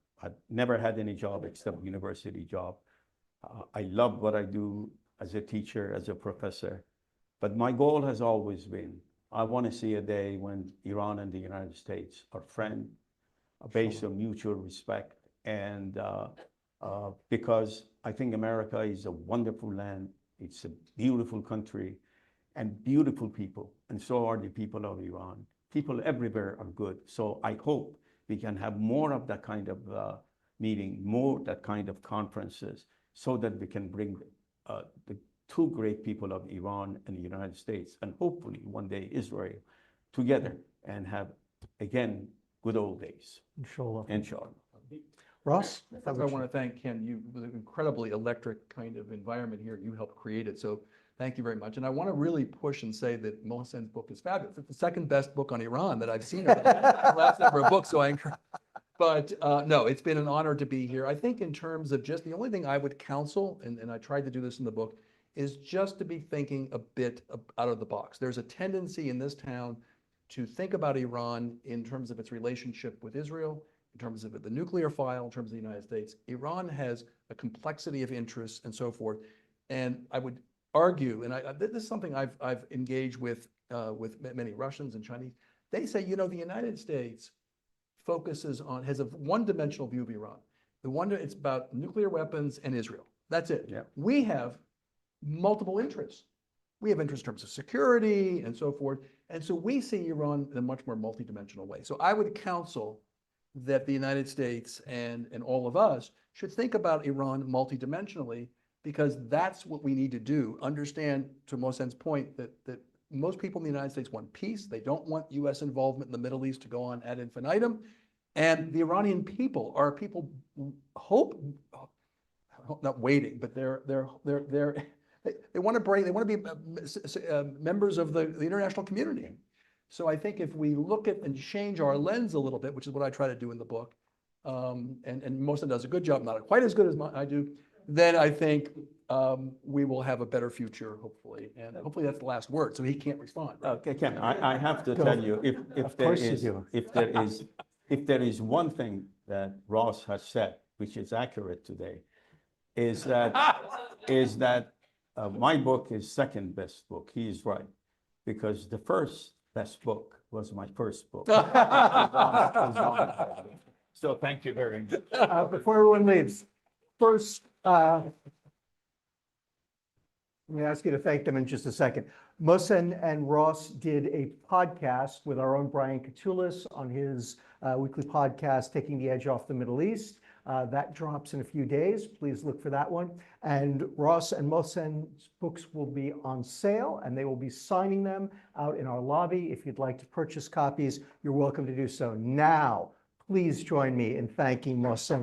never had any job except university job. I love what I do as a teacher, as a professor. But my goal has always been, I want to see a day when Iran and the United States are friends, based on mutual respect. And because I think America is a wonderful land. It's a beautiful country and beautiful people. And so are the people of Iran. People everywhere are good. So I hope we can have more of that kind of meeting, more that kind of conferences, so that we can bring the two great people of Iran and the United States, and hopefully one day Israel, together and have, again, good old days. Inshallah. Inshallah. Ross? I want to thank Ken. You, with an incredibly electric kind of environment here, you helped create it. So thank you very much. And I want to really push and say that Mohsen's book is fabulous. It's the second best book on Iran that I've seen over the last number of books. So I encourage. But no, it's been an honor to be here. I think in terms of just the only thing I would counsel, and I tried to do this in the book, is just to be thinking a bit out of the box. There's a tendency in this town to think about Iran in terms of its relationship with Israel, in terms of the nuclear file, in terms of the United States. Iran has a complexity of interests and so forth. And I would argue, and this is something I've engaged with many Russians and Chinese. They say, you know, the United States has a one-dimensional view of Iran. It's about nuclear weapons and Israel. That's it. Yeah. We have multiple interests. We have interests in terms of security and so forth. And so we see Iran in a much more multidimensional way. So I would counsel that the United States and all of us should think about Iran multidimensionally, because that's what we need to do. Understand, to Mohsen's point, that most people in the United States want peace. They don't want U.S. involvement in the Middle East to go on ad infinitum. And the Iranian people are people not waiting, but they want to be members of the international community. So I think if we look at and change our lens a little bit, which is what I try to do in the book, and Mohsen does a good job, not quite as good as I do, then I think we will have a better future, hopefully. And hopefully that's the last word, so he can't respond. right? Okay, Ken, I have to Go. tell you, if Of there course you is, do. if there is one thing that Ross has said, which is accurate today, is that my book is second best book. He is right, because the first best book was my first book. So thank you very much. Before everyone leaves, first, let me ask you to thank them in just a second. Mohsen and Ross did a podcast with our own Brian Katulis on his weekly podcast, Taking the Edge Off the Middle East. That drops in a few days. Please look for that one. And Ross and Mohsen's books will be on sale, and they will be signing them out in our lobby. If you'd like to purchase copies, you're welcome to do so. Now, please join me in thanking Mohsen.